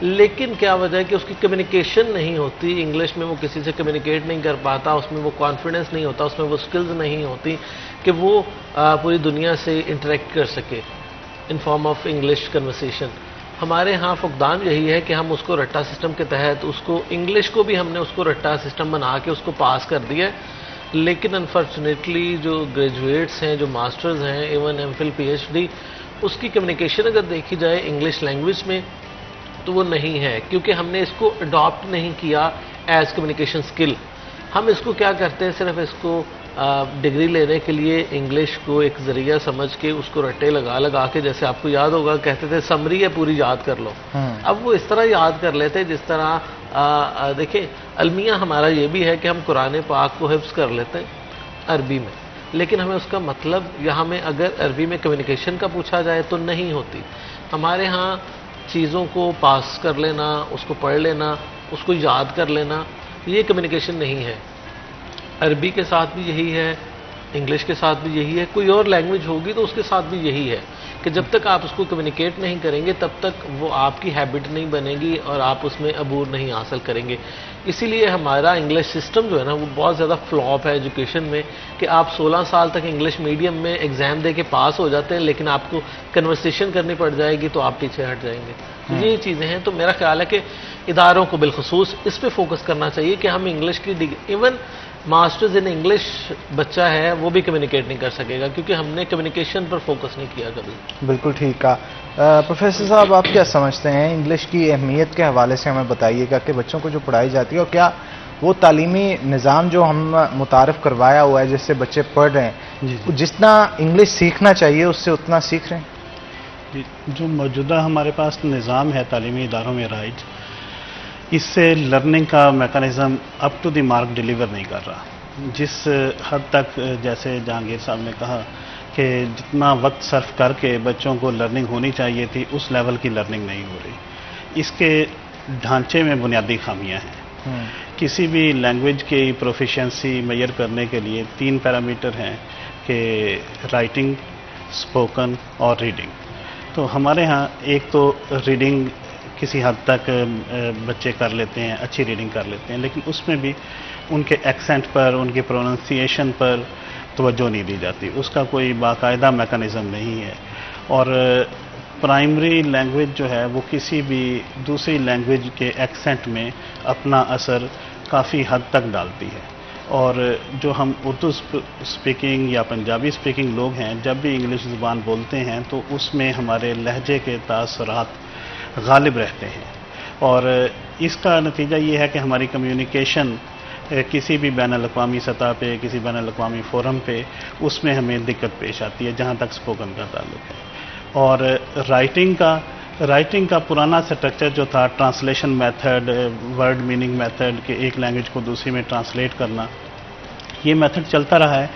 لیکن کیا وجہ ہے کہ اس کی کمیونیکیشن نہیں ہوتی انگلش میں، وہ کسی سے کمیونیکیٹ نہیں کر پاتا، اس میں وہ کانفیڈنس نہیں ہوتا، اس میں وہ سکلز نہیں ہوتی کہ وہ پوری دنیا سے انٹریکٹ کر سکے in form of English conversation. ہمارے ہاں فقدان یہی ہے کہ ہم اس کو رٹا سسٹم کے تحت اس کو انگلش کو بھی ہم نے اس کو رٹا سسٹم بنا کے اس کو پاس کر دیا، لیکن انفارچونیٹلی جو گریجویٹس ہیں، جو ماسٹرز ہیں، even M Phil P H D, اس کی کمیونیکیشن اگر دیکھی جائے انگلش لینگویج میں تو وہ نہیں ہے، کیونکہ ہم نے اس کو اڈاپٹ نہیں کیا ایز کمیونیکیشن اسکل. ہم اس کو کیا کرتے ہیں، صرف اس کو ڈگری لینے کے لیے انگلش کو ایک ذریعہ سمجھ کے اس کو رٹے لگا کے، جیسے آپ کو یاد ہوگا کہتے تھے سمری ہے پوری یاد کر لو. اب وہ اس طرح یاد کر لیتے جس طرح دیکھیں المیہ ہمارا یہ بھی ہے کہ ہم قرآن پاک کو حفظ کر لیتے ہیں عربی میں، لیکن ہمیں اس کا مطلب یا ہمیں اگر عربی میں کمیونیکیشن کا پوچھا جائے تو نہیں ہوتی. ہمارے ہاں چیزوں کو پاس کر لینا، اس کو پڑھ لینا، اس کو یاد کر لینا، یہ کمیونیکیشن نہیں ہے. عربی کے ساتھ بھی یہی ہے، انگلش کے ساتھ بھی یہی ہے، کوئی اور لینگویج ہوگی تو اس کے ساتھ بھی یہی ہے کہ جب تک آپ اس کو کمیونیکیٹ نہیں کریں گے تب تک وہ آپ کی ہیبٹ نہیں بنے گی اور آپ اس میں عبور نہیں حاصل کریں گے. اسی لیے ہمارا انگلش سسٹم جو ہے نا وہ بہت زیادہ فلاپ ہے ایجوکیشن میں، کہ آپ 16 سال تک انگلش میڈیم میں ایگزام دے کے پاس ہو جاتے ہیں، لیکن آپ کو کنورسیشن کرنی پڑ جائے گی تو آپ پیچھے ہٹ جائیں گے. یہ چیزیں ہیں. تو میرا خیال ہے کہ اداروں کو بالخصوص اس پہ فوکس کرنا چاہیے کہ ہم انگلش کی ایون ماسٹرز ان انگلش بچہ ہے وہ بھی کمیونیکیٹ نہیں کر سکے گا، کیونکہ ہم نے کمیونیکیشن پر فوکس نہیں کیا کبھی. بالکل ٹھیک کہا. پروفیسر صاحب آپ کیا سمجھتے ہیں انگلش کی اہمیت کے حوالے سے ہمیں بتائیے گا کہ بچوں کو جو پڑھائی جاتی ہے اور کیا وہ تعلیمی نظام جو ہم متعارف کروایا ہوا ہے جس سے بچے پڑھ رہے ہیں جتنا انگلش سیکھنا چاہیے اس سے اتنا سیکھ رہے ہیں؟ جو موجودہ ہمارے پاس نظام ہے تعلیمی اداروں میں رائج، اس سے لرننگ کا mechanism up to the mark deliver نہیں کر رہا. جس حد تک جیسے جہانگیر صاحب نے کہا کہ جتنا وقت صرف کر کے بچوں کو لرننگ ہونی چاہیے تھی اس لیول کی لرننگ نہیں ہو رہی. اس کے ڈھانچے میں بنیادی خامیاں ہیں. کسی بھی لینگویج کی پروفیشنسی میئر کرنے کے لیے 3 پیرامیٹر ہیں کہ رائٹنگ، اسپوکن اور ریڈنگ. تو ہمارے ہاں ایک تو ریڈنگ کسی حد تک بچے کر لیتے ہیں، اچھی ریڈنگ کر لیتے ہیں، لیکن اس میں بھی ان کے ایکسنٹ پر، ان کے پروننسیشن پر توجہ نہیں دی جاتی. اس کا کوئی باقاعدہ میکانزم نہیں ہے. اور پرائمری لینگویج جو ہے وہ کسی بھی دوسری لینگویج کے ایکسنٹ میں اپنا اثر کافی حد تک ڈالتی ہے. اور جو ہم اردو اسپیکنگ یا پنجابی اسپیکنگ لوگ ہیں جب بھی انگلش زبان بولتے ہیں تو اس میں ہمارے لہجے کے تاثرات غالب رہتے ہیں. اور اس کا نتیجہ یہ ہے کہ ہماری کمیونیکیشن کسی بھی بین الاقوامی سطح پہ، کسی بین الاقوامی فورم پہ اس میں ہمیں دقت پیش آتی ہے جہاں تک اسپوکن کا تعلق ہے. اور رائٹنگ کا پرانا سٹرکچر جو تھا، translation method, word meaning method کہ ایک لینگویج کو دوسری میں ٹرانسلیٹ کرنا، یہ میتھڈ چلتا رہا ہے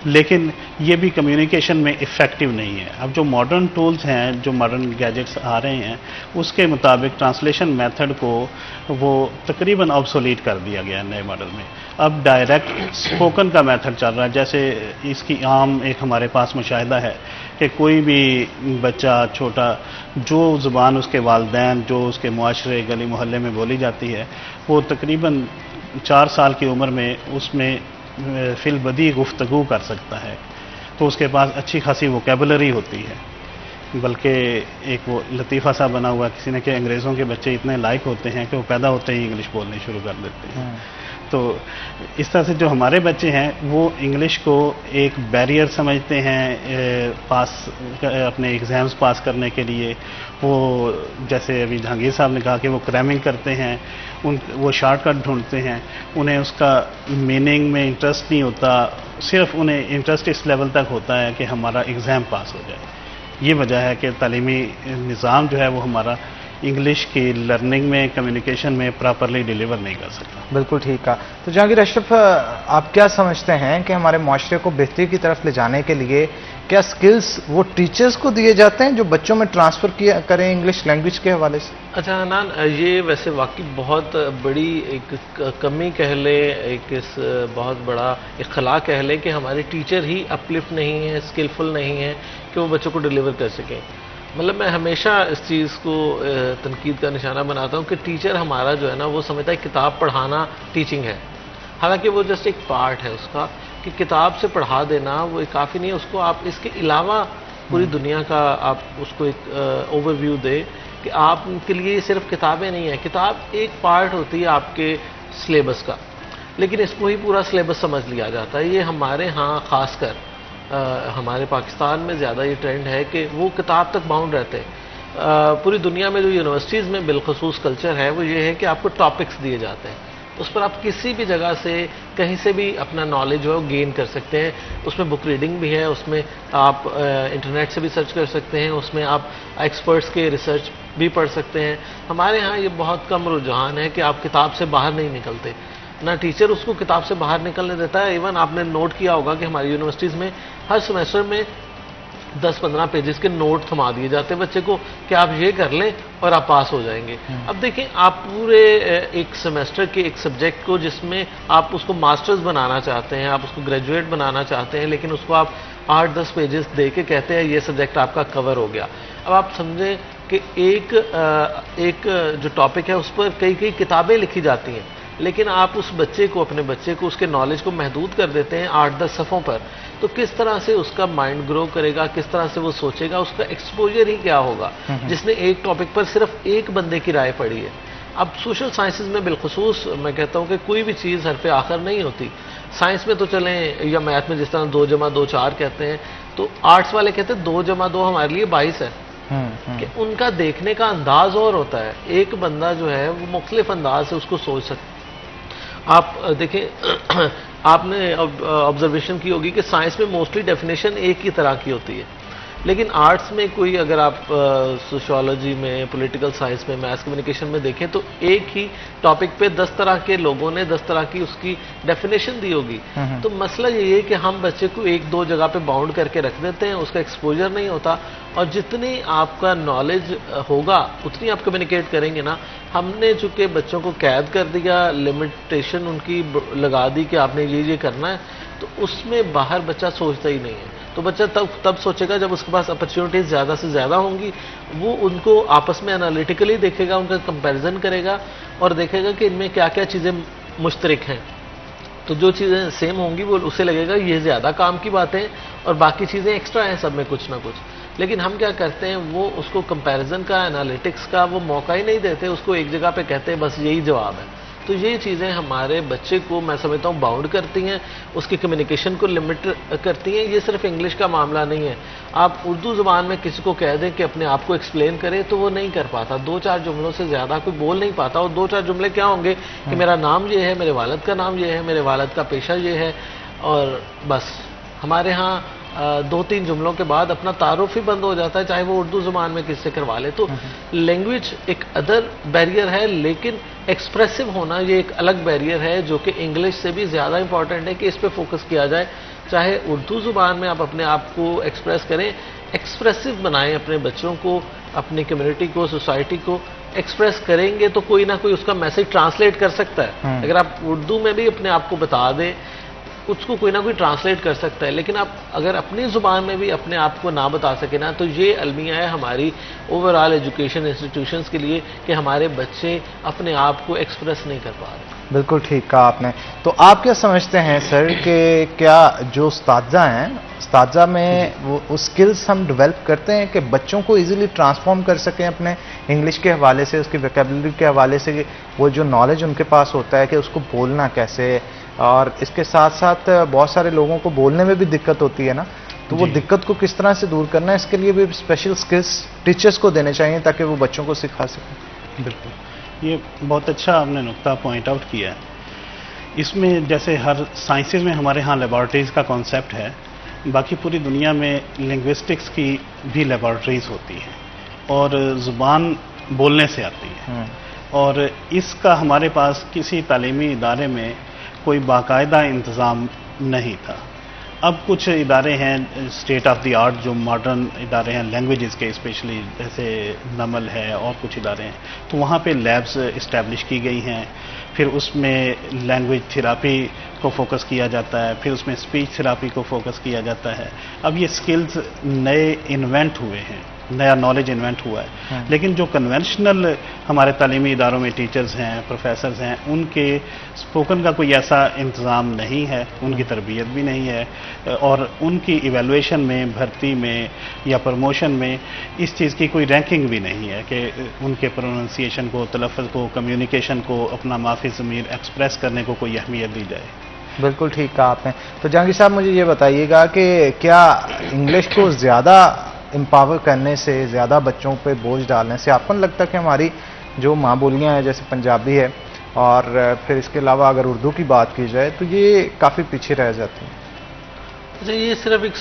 لیکن یہ بھی کمیونیکیشن میں افیکٹو نہیں ہے. اب جو ماڈرن ٹولز ہیں، جو ماڈرن گیجٹس آ رہے ہیں اس کے مطابق ٹرانسلیشن میتھڈ کو وہ تقریباً آبسولیٹ کر دیا گیا ہے نئے ماڈل میں. اب ڈائریکٹ اسپوکن کا میتھڈ چل رہا ہے. جیسے اس کی عام ایک ہمارے پاس مشاہدہ ہے کہ کوئی بھی بچہ چھوٹا جو زبان اس کے والدین، جو اس کے معاشرے گلی محلے میں بولی جاتی ہے، وہ تقریباً 4 سال کی عمر میں اس میں فی البدیہہ گفتگو کر سکتا ہے. تو اس کے پاس اچھی خاصی ووکیبلری ہوتی ہے. بلکہ ایک وہ لطیفہ سا بنا ہوا کسی نے کہ انگریزوں کے بچے اتنے لائق ہوتے ہیں کہ وہ پیدا ہوتے ہی انگلش بولنے شروع کر دیتے ہیں. تو اس طرح سے جو ہمارے بچے ہیں وہ انگلش کو ایک بیریئر سمجھتے ہیں اپنے ایگزامز پاس کرنے کے لیے. وہ جیسے ابھی جہانگیر صاحب نے کہا کہ وہ کریمنگ کرتے ہیں، وہ شارٹ کٹ ڈھونڈتے ہیں، انہیں اس کا میننگ میں انٹرسٹ نہیں ہوتا، صرف انہیں انٹرسٹ اس لیول تک ہوتا ہے کہ ہمارا ایگزام پاس ہو جائے. یہ وجہ ہے کہ تعلیمی نظام جو ہے وہ ہمارا انگلش کی لرننگ میں، کمیونیکیشن میں پراپرلی ڈیلیور نہیں کر سکتا. بالکل ٹھیک ہے. تو جہانگیر اشرف، آپ کیا سمجھتے ہیں کہ ہمارے معاشرے کو بہتری کی طرف لے جانے کے لیے کیا سکلز وہ ٹیچرز کو دیے جاتے ہیں جو بچوں میں ٹرانسفر کیا کریں انگلش لینگویج کے حوالے سے؟ اچھا حنان، یہ ویسے واقعی بہت بڑی ایک کمی کہہ لیں، ایک بہت بڑا اخلاق کہہ لیں کہ ہمارے ٹیچر ہی اپلفٹ نہیں ہیں، اسکلفل نہیں ہیں کہ وہ بچوں کو ڈیلیور کر سکیں. مطلب میں ہمیشہ اس چیز کو تنقید کا نشانہ بناتا ہوں کہ ٹیچر ہمارا جو ہے نا وہ سمجھتا ہے کتاب پڑھانا ٹیچنگ ہے، حالانکہ وہ جسٹ ایک پارٹ ہے اس کا، کہ کتاب سے پڑھا دینا وہ کافی نہیں ہے، اس کو آپ اس کے علاوہ پوری دنیا کا آپ اس کو ایک اوور ویو دے کہ آپ کے لیے صرف کتابیں نہیں ہیں، کتاب ایک پارٹ ہوتی ہے آپ کے سلیبس کا، لیکن اس کو ہی پورا سلیبس سمجھ لیا جاتا ہے۔ یہ ہمارے ہاں خاص کر ہمارے پاکستان میں زیادہ یہ ٹرینڈ ہے کہ وہ کتاب تک باؤنڈ رہتے ہیں۔ پوری دنیا میں جو یونیورسٹیز میں بالخصوص کلچر ہے وہ یہ ہے کہ آپ کو ٹاپکس دیے جاتے ہیں، اس پر آپ کسی بھی جگہ سے کہیں سے بھی اپنا نالج جو ہے وہ گین کر سکتے ہیں، اس میں بک ریڈنگ بھی ہے، اس میں آپ انٹرنیٹ سے بھی سرچ کر سکتے ہیں، اس میں آپ ایکسپرٹس کے ریسرچ بھی پڑھ سکتے ہیں۔ ہمارے ہاں یہ بہت کم رجحان ہے کہ آپ کتاب سے باہر نہیں نکلتے، نہ ٹیچر اس کو کتاب سے باہر نکلنے دیتا ہے۔ ایون آپ نے نوٹ کیا ہوگا کہ ہماری یونیورسٹیز میں ہر سیمیسٹر میں 10-15 پیجز کے نوٹ تھما دیے جاتے ہیں بچے کو کہ آپ یہ کر لیں اور آپ پاس ہو جائیں گے۔ اب دیکھیں آپ پورے ایک سیمیسٹر کے ایک سبجیکٹ کو جس میں آپ اس کو ماسٹرز بنانا چاہتے ہیں، آپ اس کو گریجویٹ بنانا چاہتے ہیں، لیکن اس کو آپ 8-10 پیجز دے کے کہتے ہیں یہ سبجیکٹ آپ کا کور ہو گیا۔ اب آپ سمجھیں کہ ایک جو ٹاپک ہے اس پر کئی کتابیں لکھی جاتی ہیں، لیکن آپ اس بچے کو اپنے بچے کو اس کے نالج کو محدود کر دیتے ہیں 8-10 صفحوں پر، تو کس طرح سے اس کا مائنڈ گرو کرے گا، کس طرح سے وہ سوچے گا، اس کا ایکسپوجر ہی کیا ہوگا جس نے ایک ٹاپک پر صرف ایک بندے کی رائے پڑھی ہے۔ اب سوشل سائنسز میں بالخصوص میں کہتا ہوں کہ کوئی بھی چیز حرف آخر نہیں ہوتی۔ سائنس میں تو چلیں یا میتھ میں جس طرح 2+2 4 کہتے ہیں، تو آرٹس والے کہتے ہیں 2+2 ہمارے لیے 22 ہے، کہ ان کا دیکھنے کا انداز اور ہوتا ہے، ایک بندہ جو ہے وہ مختلف انداز سے اس کو سوچ سکتا ہے۔ آپ دیکھیں آپ نے آبزرویشن کی ہوگی کہ سائنس میں موسٹلی ڈیفینیشن ایک ہی طرح کی ہوتی ہے، لیکن آرٹس میں کوئی اگر آپ سوشیولوجی میں، پولیٹیکل سائنس میں، میس کمیونیکیشن میں دیکھیں تو ایک ہی ٹاپک پہ 10 طرح کے لوگوں نے 10 طرح کی اس کی ڈیفینیشن دی ہوگی۔ تو مسئلہ یہ ہے کہ ہم بچے کو 1-2 جگہ پہ باؤنڈ کر کے رکھ دیتے ہیں، اس کا ایکسپوجر نہیں ہوتا، اور جتنی آپ کا نالج ہوگا اتنی آپ کمیونیکیٹ کریں گے نا۔ ہم نے چونکہ بچوں کو قید کر دیا، لمیٹیشن ان کی لگا دی کہ آپ نے یہ کرنا ہے، تو اس میں باہر بچہ سوچتا ہی نہیں ہے۔ تو بچہ تب سوچے گا جب اس کے پاس اپرچونیٹیز زیادہ سے زیادہ ہوں گی، وہ ان کو آپس میں انالیٹیکلی دیکھے گا، ان کا کمپیریزن کرے گا اور دیکھے گا کہ ان میں کیا کیا چیزیں مشترک ہیں۔ تو جو چیزیں سیم ہوں گی وہ اسے لگے گا یہ زیادہ کام کی باتیں اور باقی چیزیں ایکسٹرا ہیں سب میں کچھ نہ کچھ۔ لیکن ہم کیا کرتے ہیں، وہ اس کو کمپیریزن کا، انالیٹکس کا وہ موقع ہی نہیں دیتے، اس کو ایک جگہ پہ کہتے ہیں بس یہی جواب ہے۔ تو یہ چیزیں ہمارے بچے کو میں سمجھتا ہوں باؤنڈ کرتی ہیں، اس کی کمیونیکیشن کو لمٹ کرتی ہیں۔ یہ صرف انگلش کا معاملہ نہیں ہے، آپ اردو زبان میں کسی کو کہہ دیں کہ اپنے آپ کو ایکسپلین کرے تو وہ نہیں کر پاتا، 2-4 جملوں سے زیادہ کوئی بول نہیں پاتا۔ اور 2-4 جملے کیا ہوں گے کہ میرا نام یہ ہے، میرے والد کا نام یہ ہے، میرے والد کا پیشہ یہ ہے، اور بس۔ ہمارے ہاں 2-3 جملوں کے بعد اپنا تعارف ہی بند ہو جاتا ہے، چاہے وہ اردو زبان میں کس سے کروا لے۔ تو لینگویج ایک ادر بیریئر ہے، لیکن ایکسپریسو ہونا یہ ایک الگ بیریئر ہے جو کہ انگلش سے بھی زیادہ امپورٹنٹ ہے کہ اس پہ فوکس کیا جائے۔ چاہے اردو زبان میں آپ اپنے آپ کو ایکسپریس کریں، ایکسپریسو بنائیں اپنے بچوں کو، اپنی کمیونٹی کو، سوسائٹی کو ایکسپریس کریں گے تو کوئی نہ کوئی اس کا میسج ٹرانسلیٹ کر سکتا ہے۔ اگر آپ اردو میں بھی اپنے آپ کو بتا دیں، اس کو کوئی نہ کوئی ٹرانسلیٹ کر سکتا ہے، لیکن آپ اگر اپنی زبان میں بھی اپنے آپ کو نہ بتا سکے نا، تو یہ المیہ ہے ہماری اوور آل ایجوکیشن انسٹیٹیوشنز کے لیے کہ ہمارے بچے اپنے آپ کو ایکسپریس نہیں کر پا رہے۔ بالکل ٹھیک کہا آپ نے۔ تو آپ کیا سمجھتے ہیں سر کہ کیا جو اساتذہ ہیں، اساتذہ میں وہ اسکلز ہم ڈیولپ کرتے ہیں کہ بچوں کو ایزیلی ٹرانسفارم کر سکیں اپنے انگلش کے حوالے سے، اس کی ویکیبلری کے حوالے سے، کہ وہ جو نالج ان کے پاس ہوتا ہے کہ اس کو بولنا کیسے، اور اس کے ساتھ ساتھ بہت سارے لوگوں کو بولنے میں بھی دقت ہوتی ہے نا، تو وہ دقت کو کس طرح سے دور کرنا ہے، اس کے لیے بھی اسپیشل اسکلس ٹیچرس کو دینے چاہیے تاکہ وہ بچوں کو سکھا سکیں۔ بالکل، یہ بہت اچھا آپ نے نقطہ پوائنٹ آؤٹ کیا ہے۔ اس میں جیسے ہر سائنسز میں ہمارے ہاں لیبارٹریز کا کانسیپٹ ہے، باقی پوری دنیا میں لنگوسٹکس کی بھی لیبارٹریز ہوتی ہیں اور زبان بولنے سے آتی ہے، اور اس کا ہمارے پاس کسی تعلیمی ادارے میں کوئی باقاعدہ انتظام نہیں تھا۔ اب کچھ ادارے ہیں اسٹیٹ آف دی آرٹ جو ماڈرن ادارے ہیں لینگویجز کے، اسپیشلی جیسے نمل ہے اور کچھ ادارے ہیں، تو وہاں پہ لیبز اسٹیبلش کی گئی ہیں، پھر اس میں لینگویج تھراپی کو فوکس کیا جاتا ہے، پھر اس میں اسپیچ تھراپی کو فوکس کیا جاتا ہے۔ اب یہ سکلز نئے انوینٹ ہوئے ہیں نیا نالج انوینٹ ہوا ہے. لیکن جو کنونشنل ہمارے تعلیمی اداروں میں ٹیچرز ہیں، پروفیسرز ہیں، ان کے اسپوکن کا کوئی ایسا انتظام نہیں ہے، ان کی تربیت بھی نہیں ہے، اور ان کی ایویلویشن میں، بھرتی میں یا پروموشن میں اس چیز کی کوئی رینکنگ بھی نہیں ہے کہ ان کے پروننسیشن کو، تلفظ کو، کمیونیکیشن کو، اپنا مافی ضمیر ایکسپریس کرنے کو کوئی اہمیت دی جائے. بالکل ٹھیک کہا آپ نے. تو جہانگیر صاحب مجھے یہ بتائیے گا کہ کیا انگلش کو زیادہ امپاور کرنے سے، زیادہ بچوں پہ بوجھ ڈالنے سے آپ کو نہیں لگتا کہ ہماری جو ماں بولیاں ہیں جیسے پنجابی ہے اور پھر اس کے علاوہ اگر اردو کی بات کی جائے تو یہ کافی پیچھے رہ جاتی ہیں؟ یہ صرف ایک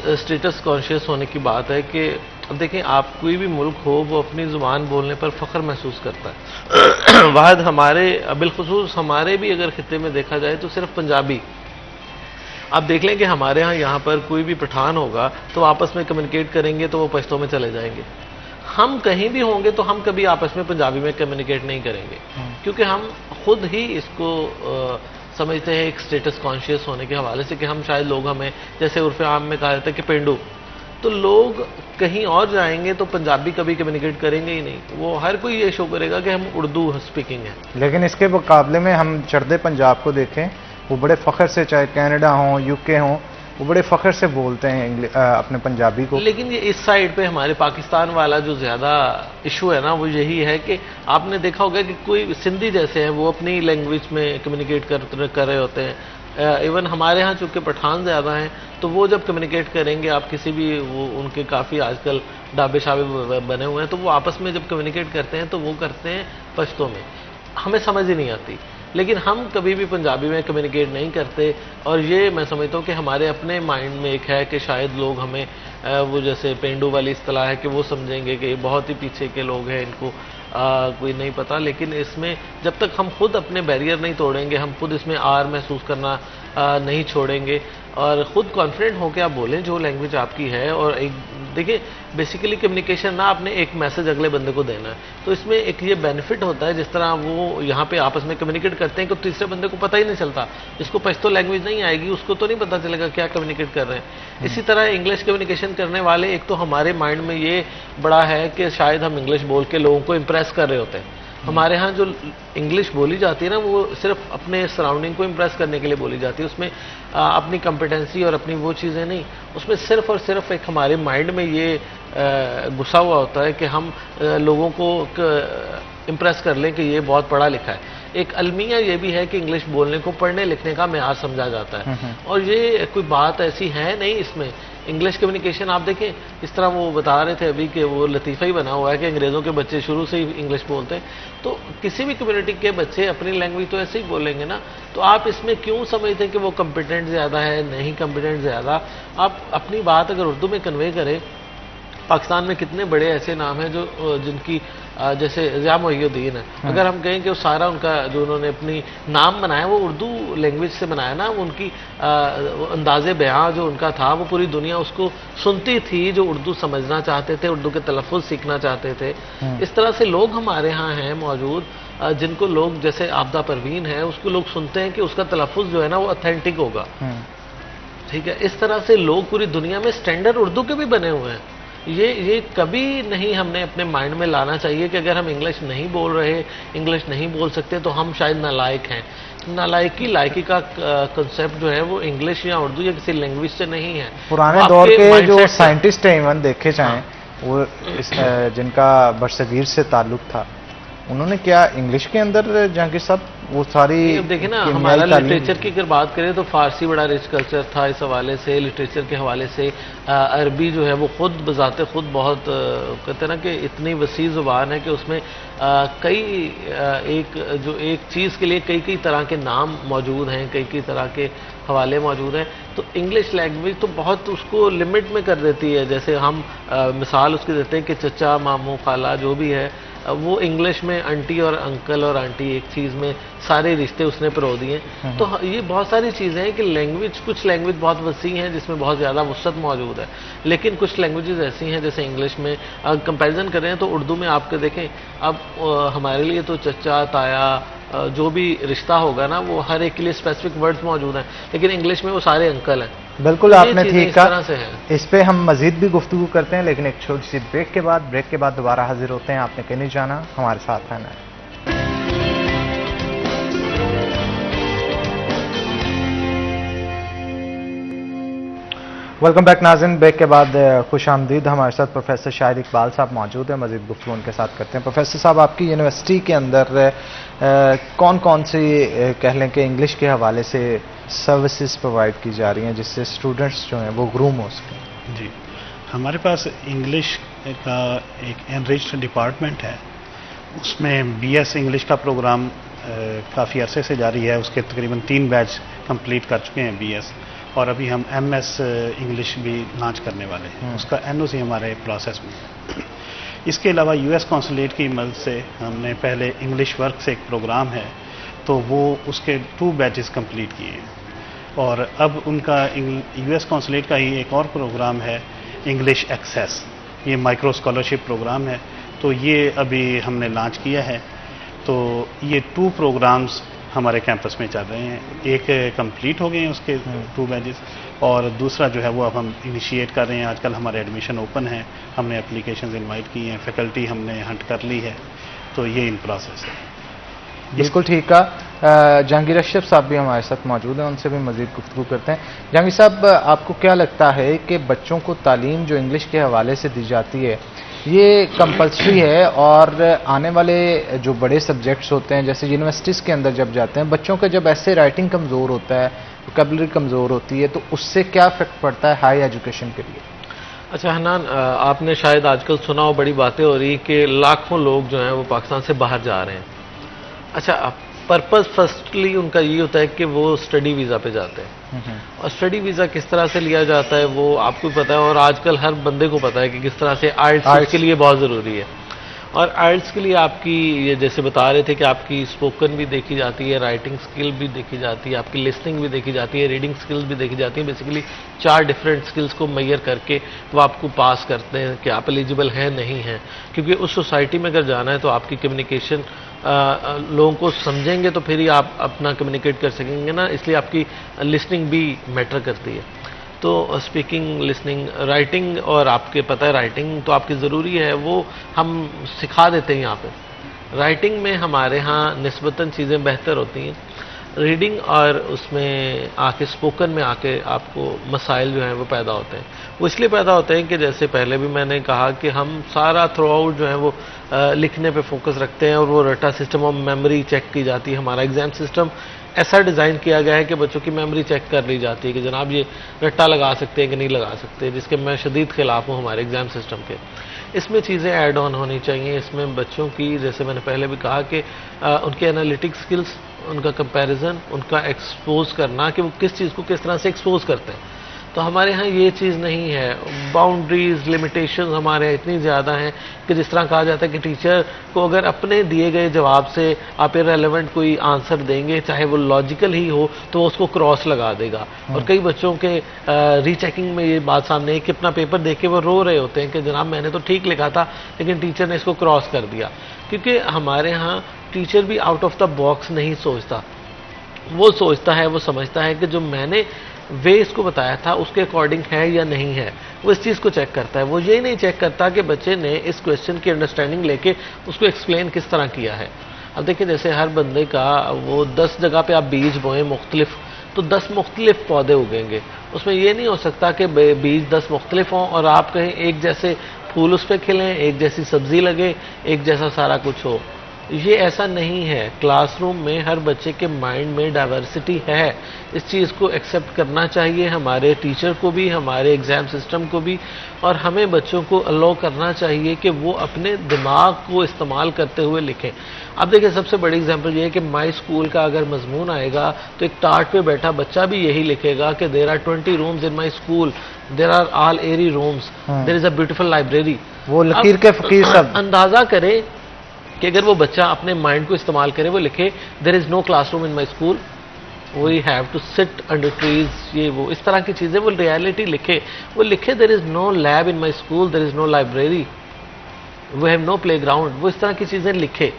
اسٹیٹس کانشیس ہونے کی بات ہے کہ اب دیکھیں آپ کوئی بھی ملک ہو وہ اپنی زبان بولنے پر فخر محسوس کرتا ہے. واحد ہمارے بالخصوص ہمارے بھی اگر خطے میں دیکھا جائے تو صرف پنجابی. آپ دیکھ لیں کہ ہمارے ہاں یہاں پر کوئی بھی پٹھان ہوگا تو آپس میں کمیونیکیٹ کریں گے تو وہ پشتوں میں چلے جائیں گے. ہم کہیں بھی ہوں گے تو ہم کبھی آپس میں پنجابی میں کمیونیکیٹ نہیں کریں گے کیونکہ ہم خود ہی اس کو سمجھتے ہیں ایک اسٹیٹس کانشیس ہونے کے حوالے سے کہ ہم شاید لوگ ہمیں جیسے عرف عام میں کہا جاتا ہے کہ پینڈو، تو لوگ کہیں اور جائیں گے تو پنجابی کبھی کمیونیکیٹ کریں گے ہی نہیں. وہ ہر کوئی یہ شو کرے گا کہ ہم اردو اسپیکنگ ہیں. لیکن اس کے مقابلے میں ہم چڑھدے پنجاب کو دیکھیں، وہ بڑے فخر سے، چاہے کینیڈا ہوں، یو کے ہوں، وہ بڑے فخر سے بولتے ہیں اپنے پنجابی کو. لیکن یہ اس سائڈ پہ ہمارے پاکستان والا جو زیادہ ایشو ہے نا وہ یہی ہے کہ آپ نے دیکھا ہوگا کہ کوئی سندھی جیسے ہیں وہ اپنی لینگویج میں کمیونیکیٹ کر رہے ہوتے ہیں. ایون ہمارے ہاں چونکہ پٹھان زیادہ ہیں تو وہ جب کمیونیکیٹ کریں گے، آپ کسی بھی وہ ان کے کافی آج کل ڈھابے شابے بنے ہوئے ہیں تو وہ آپس میں جب کمیونیکیٹ کرتے ہیں تو وہ کرتے ہیں پشتوں میں. ہمیں سمجھ ہی نہیں آتی. لیکن ہم کبھی بھی پنجابی میں کمیونیکیٹ نہیں کرتے، اور یہ میں سمجھتا ہوں کہ ہمارے اپنے مائنڈ میں ایک ہے کہ شاید لوگ ہمیں وہ جیسے پینڈو والی اصطلاح ہے کہ وہ سمجھیں گے کہ یہ بہت ہی پیچھے کے لوگ ہیں، ان کو کوئی نہیں پتا. لیکن اس میں جب تک ہم خود اپنے بیریئر نہیں توڑیں گے، ہم خود اس میں آر محسوس کرنا نہیں چھوڑیں گے اور خود کانفیڈنٹ ہو کے آپ بولیں جو لینگویج آپ کی ہے. اور ایک دیکھیں بیسیکلی کمیونیکیشن نہ آپ نے ایک میسج اگلے بندے کو دینا ہے تو اس میں ایک یہ بینیفٹ ہوتا ہے جس طرح وہ یہاں پہ آپس میں کمیونیکیٹ کرتے ہیں کہ تیسرے بندے کو پتہ ہی نہیں چلتا. جس کو پشتو لینگویج نہیں آئے گی اس کو تو نہیں پتہ چلے گا کیا کمیونیکیٹ کر رہے ہیں. اسی طرح انگلش کمیونیکیشن کرنے والے ایک تو ہمارے مائنڈ میں یہ بڑا ہے کہ شاید ہم انگلش بول کے لوگوں کو امپریس کر رہے ہوتے ہیں. ہمارے ہاں جو انگلش بولی جاتی ہے نا وہ صرف اپنے سراؤنڈنگ کو امپریس کرنے کے لیے بولی جاتی ہے. اس میں اپنی کمپیٹنسی اور اپنی وہ چیزیں نہیں، اس میں صرف اور صرف ایک ہمارے مائنڈ میں یہ گھسا ہوا ہوتا ہے کہ ہم لوگوں کو امپریس کر لیں کہ یہ بہت پڑھا لکھا ہے. ایک المیہ یہ بھی ہے کہ انگلش بولنے کو پڑھنے لکھنے کا معیار سمجھا جاتا ہے اور یہ کوئی بات ایسی ہے نہیں. اس میں انگلش کمیونیکیشن آپ دیکھیں اس طرح وہ بتا رہے تھے ابھی کہ وہ لطیفہ ہی بنا ہوا ہے کہ انگریزوں کے بچے شروع سے ہی انگلش بولتے ہیں. تو کسی بھی کمیونٹی کے بچے اپنی لینگویج تو ایسے ہی بولیں گے نا. تو آپ اس میں کیوں سمجھتے ہیں کہ وہ کمپیٹنٹ زیادہ ہے، نہیں کمپیٹنٹ زیادہ. آپ اپنی بات اگر اردو میں کنوے کریں، پاکستان میں کتنے بڑے ایسے نام ہیں جو جن کی جیسے ضیاء محی الدین ہے، اگر ہم کہیں کہ وہ سارا ان کا جو انہوں نے اپنی نام بنایا وہ اردو لینگویج سے بنایا نا. ان کی انداز بیاں جو ان کا تھا وہ پوری دنیا اس کو سنتی تھی جو اردو سمجھنا چاہتے تھے، اردو کے تلفظ سیکھنا چاہتے تھے. اس طرح سے لوگ ہمارے ہاں ہیں موجود جن کو لوگ جیسے عابدہ پروین ہے اس کو لوگ سنتے ہیں کہ اس کا تلفظ جو ہے نا وہ اتھینٹک ہوگا. ٹھیک ہے، اس طرح سے لوگ پوری دنیا میں سٹینڈرڈ اردو کے بھی بنے ہوئے ہیں. یہ کبھی نہیں ہم نے اپنے مائنڈ میں لانا چاہیے کہ اگر ہم انگلش نہیں بول رہے، انگلش نہیں بول سکتے تو ہم شاید نالائق ہیں. نالائکی لائکی کا کنسیپٹ جو ہے وہ انگلش یا اردو یا کسی لینگویج سے نہیں ہے. پرانے دور کے جو سائنٹسٹ ہیں ایون دیکھے جائیں وہ جن کا برصغیر سے تعلق تھا انہوں نے کیا انگلش کے اندر جہانگیر صاحب وہ ساری دیکھیں نا ہمارا لٹریچر کی اگر بات کریں تو فارسی بڑا ریچ کلچر تھا اس حوالے سے، لٹریچر کے حوالے سے عربی جو ہے وہ خود بذات خود بہت کہتے ہیں نا کہ اتنی وسیع زبان ہے کہ اس میں کئی ایک چیز کے لیے کئی طرح کے نام موجود ہیں، کئی طرح کے حوالے موجود ہیں. تو انگلش لینگویج تو بہت اس کو لمٹ میں کر دیتی ہے. جیسے ہم مثال اس کی دیتے ہیں کہ چچا، ماموں، خالہ جو بھی ہے وہ انگلش میں انٹی اور انکل اور آنٹی ایک چیز میں سارے رشتے اس نے پرو دیے. تو یہ بہت ساری چیزیں ہیں کہ لینگویج کچھ لینگویج بہت وسیع ہیں جس میں بہت زیادہ وسعت موجود ہے، لیکن کچھ لینگویجز ایسی ہیں جیسے انگلش میں کمپیریزن کریں تو اردو میں آپ کے دیکھیں اب ہمارے لیے تو چچا، تایا جو بھی رشتہ ہوگا نا وہ ہر ایک کے لیے اسپیسیفک ورڈز موجود ہیں، لیکن انگلش میں وہ سارے انکل ہیں. بالکل تو یہ آپ نے چیزیں ٹھیک اس طرح کہا. سے ہیں. اس پہ ہم مزید بھی گفتگو کرتے ہیں لیکن ایک چھوٹی سی بریک کے بعد دوبارہ حاضر ہوتے ہیں. آپ نے کہیں نہیں جانا, ہمارے ساتھ رہنا ہے. ویلکم بیک ناظرین. بریک کے بعد خوش آمدید. ہمارے ساتھ پروفیسر شاہد اقبال صاحب موجود ہیں. مزید گفتگو ان کے ساتھ کرتے ہیں. پروفیسر صاحب, آپ کی یونیورسٹی کے اندر کون کون سی کہہ لیں کہ انگلش کے حوالے سے سروسز پرووائڈ کی جا رہی ہیں جس سے اسٹوڈنٹس جو ہیں وہ گروم ہو سکیں؟ جی, ہمارے پاس انگلش کا ایک انریچڈ ڈپارٹمنٹ ہے. اس میں بی ایس انگلش کا پروگرام کافی عرصے سے جاری ہے. اس کے تقریباً 3 بیچ کمپلیٹ کر چکے ہیں بی ایس, اور ابھی ہم ایم ایس انگلش بھی لانچ کرنے والے ہیں. اس کا این او سی ہمارے پروسیس میں ہے. اس کے علاوہ یو ایس کونسولیٹ کی مدد سے ہم نے پہلے انگلش ورک سے ایک پروگرام ہے, تو وہ اس کے 2 بیچز کمپلیٹ کیے ہیں. اور اب ان کا یو ایس کونسولیٹ کا ہی ایک اور پروگرام ہے انگلش ایکسیس. یہ مائکرو اسکالرشپ پروگرام ہے, تو یہ ابھی ہم نے لانچ کیا ہے. تو یہ 2 پروگرامز ہمارے کیمپس میں چل رہے ہیں. ایک کمپلیٹ ہو گئے ہیں اس کے 2 بیچز, اور دوسرا جو ہے وہ اب ہم انیشیٹ کر رہے ہیں. آج کل ہمارے ایڈمیشن اوپن ہیں, ہم نے اپلیکیشنز انوائٹ کی ہیں, فیکلٹی ہم نے ہنٹ کر لی ہے, تو یہ ان پروسیس ہے. بالکل ٹھیک ہے. جہانگیر اشرف صاحب بھی ہمارے ساتھ موجود ہیں, ان سے بھی مزید گفتگو کرتے ہیں. جہانگیر صاحب, آپ کو کیا لگتا ہے کہ بچوں کو تعلیم جو انگلش کے حوالے سے دی جاتی ہے یہ کمپلسری ہے, اور آنے والے جو بڑے سبجیکٹس ہوتے ہیں جیسے یونیورسٹیز کے اندر جب جاتے ہیں بچوں کا, جب ایسے رائٹنگ کمزور ہوتا ہے, ووکیبلری کمزور ہوتی ہے, تو اس سے کیا افیکٹ پڑتا ہے ہائی ایجوکیشن کے لیے؟ اچھا حنان, آپ نے شاید آج کل سنا ہو, بڑی باتیں ہو رہی کہ لاکھوں لوگ جو ہیں وہ پاکستان سے باہر جا رہے ہیں. اچھا, پرپز فرسٹلی ان کا یہ ہوتا ہے کہ وہ اسٹڈی ویزا پہ جاتے ہیں, اور اسٹڈی ویزا کس طرح سے لیا جاتا ہے وہ آپ کو پتا ہے, اور آج کل ہر بندے کو پتا ہے کہ کس طرح سے آئلٹس کے لیے بہت ضروری ہے. اور آئلٹس کے لیے آپ کی یہ جیسے بتا رہے تھے کہ آپ کی اسپوکن بھی دیکھی جاتی ہے, رائٹنگ سکل بھی دیکھی جاتی ہے, آپ کی لسننگ بھی دیکھی جاتی ہے, ریڈنگ سکلز بھی دیکھی جاتی ہیں. بیسیکلی 4 ڈفرینٹ سکلز کو میئر کر کے وہ آپ کو پاس کرتے ہیں کہ آپ ایلیجیبل ہیں نہیں ہیں. کیونکہ اس سوسائٹی میں اگر جانا ہے تو آپ کی کمیونیکیشن لوگوں کو سمجھیں گے تو پھر ہی آپ اپنا کمیونیکیٹ کر سکیں گے نا, اس لیے آپ کی لسننگ بھی میٹر کرتی ہے. تو اسپیکنگ, لسننگ, رائٹنگ, اور آپ کے پتہ ہے رائٹنگ تو آپ کی ضروری ہے, وہ ہم سکھا دیتے ہیں یہاں پہ. رائٹنگ میں ہمارے ہاں نسبتاً چیزیں بہتر ہوتی ہیں. ریڈنگ اور اس میں آ کے اسپوکن میں آ کے آپ کو مسائل جو ہیں وہ پیدا ہوتے ہیں. وہ اس لیے پیدا ہوتے ہیں کہ جیسے پہلے بھی میں نے کہا کہ ہم سارا تھرو آؤٹ جو ہے وہ لکھنے پہ فوکس رکھتے ہیں, اور وہ رٹا سسٹم آف میموری چیک کی جاتی ہے. ہمارا ایگزام سسٹم ایسا ڈیزائن کیا گیا ہے کہ بچوں کی میموری چیک کر لی جاتی ہے کہ جناب یہ رٹا لگا سکتے ہیں کہ نہیں لگا سکتے, جس کے میں شدید خلاف ہوں ہمارے ایگزام سسٹم کے. اس میں چیزیں ایڈ آن ہونی چاہیے. اس میں بچوں کی, جیسے میں نے پہلے بھی کہا کہ ان کے انالیٹک سکلز, ان کا کمپیریزن, ان کا ایکسپوز کرنا کہ وہ کس چیز کو کس طرح سے ایکسپوز کرتے ہیں. تو ہمارے ہاں یہ چیز نہیں ہے. باؤنڈریز, لمیٹیشنز ہمارے یہاں اتنی زیادہ ہیں کہ جس طرح کہا جاتا ہے کہ ٹیچر کو اگر اپنے دیے گئے جواب سے آپ ریلیونٹ کوئی آنسر دیں گے, چاہے وہ لاجیکل ہی ہو, تو وہ اس کو کراس لگا دے گا. اور کئی بچوں کے ری چیکنگ میں یہ بات سامنے ہے کہ اپنا پیپر دیکھ کے وہ رو رہے ہوتے ہیں کہ جناب میں نے تو ٹھیک لکھا تھا لیکن ٹیچر نے اس کو کراس کر دیا. کیونکہ ہمارے ہاں ٹیچر بھی آؤٹ آف دا باکس نہیں سوچتا. وہ سوچتا ہے, وہ سمجھتا ہے کہ جو میں نے وے اس کو بتایا تھا اس کے اکارڈنگ ہے یا نہیں ہے. وہ اس چیز کو چیک کرتا ہے. وہ یہ نہیں چیک کرتا کہ بچے نے اس کویشچن کی انڈرسٹینڈنگ لے کے اس کو ایکسپلین کس طرح کیا ہے. اب دیکھیں جیسے ہر بندے کا وہ 10 جگہ پہ آپ بیج بوئیں مختلف, تو 10 مختلف پودے اگیں گے. اس میں یہ نہیں ہو سکتا کہ بیج 10 مختلف ہوں اور آپ کہیں ایک جیسے پھول اس پہ کھلیں, ایک جیسی سبزی لگے, ایک جیسا سارا کچھ ہو. یہ ایسا نہیں ہے. کلاس روم میں ہر بچے کے مائنڈ میں ڈائیورسٹی ہے. اس چیز کو ایکسیپٹ کرنا چاہیے ہمارے ٹیچر کو بھی, ہمارے ایگزام سسٹم کو بھی, اور ہمیں بچوں کو الاؤ کرنا چاہیے کہ وہ اپنے دماغ کو استعمال کرتے ہوئے لکھیں. اب دیکھیں سب سے بڑی اگزامپل یہ ہے کہ مائی اسکول کا اگر مضمون آئے گا تو ایک ٹارٹ پہ بیٹھا بچہ بھی یہی لکھے گا کہ there are 20 rooms in my school, there are all airy rooms, there is a beautiful library. وہ لکیر کے فقیر سب اندازہ کرے کہ اگر وہ بچہ اپنے مائنڈ کو استعمال کرے, وہ لکھے there is no classroom in my school, we have to sit under trees, یہ وہ اس طرح کی چیزیں وہ ریالٹی لکھے. وہ لکھے there is no lab in my school, there is no library, we have no playground. وہ اس طرح کی چیزیں لکھے.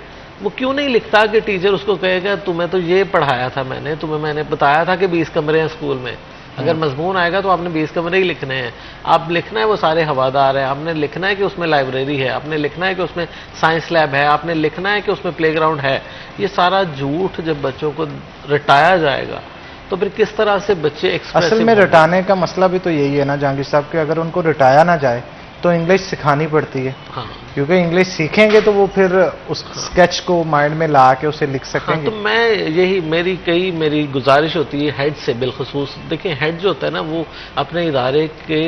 وہ کیوں نہیں لکھتا کہ ٹیچر اس کو کہے گا تمہیں تو یہ پڑھایا تھا میں نے, تمہیں میں نے بتایا تھا کہ 20 کمرے ہیں اسکول میں, اگر مضمون آئے گا تو آپ نے 20 کمرے ہی لکھنے ہیں. آپ لکھنا ہے وہ سارے ہوادار ہیں, آپ نے لکھنا ہے کہ اس میں لائبریری ہے, آپ نے لکھنا ہے کہ اس میں سائنس لیب ہے, آپ نے لکھنا ہے کہ اس میں پلے گراؤنڈ ہے. یہ سارا جھوٹ جب بچوں کو رٹایا جائے گا تو پھر کس طرح سے بچے ایکسپریسو اصل میں رٹانے کا مسئلہ بھی تو یہی ہے نا جہانگیر صاحب کہ اگر ان کو رٹایا نہ جائے تو انگلش سکھانی پڑتی ہے, ہاں کیونکہ انگلش سیکھیں گے تو وہ پھر اس اسکیچ کو مائنڈ میں لا کے اسے لکھ سکیں ہاں, گے. تو میں یہی میری گزارش ہوتی ہے ہیڈ سے بالخصوص. دیکھیں ہیڈ جو ہوتا ہے نا وہ اپنے ادارے کے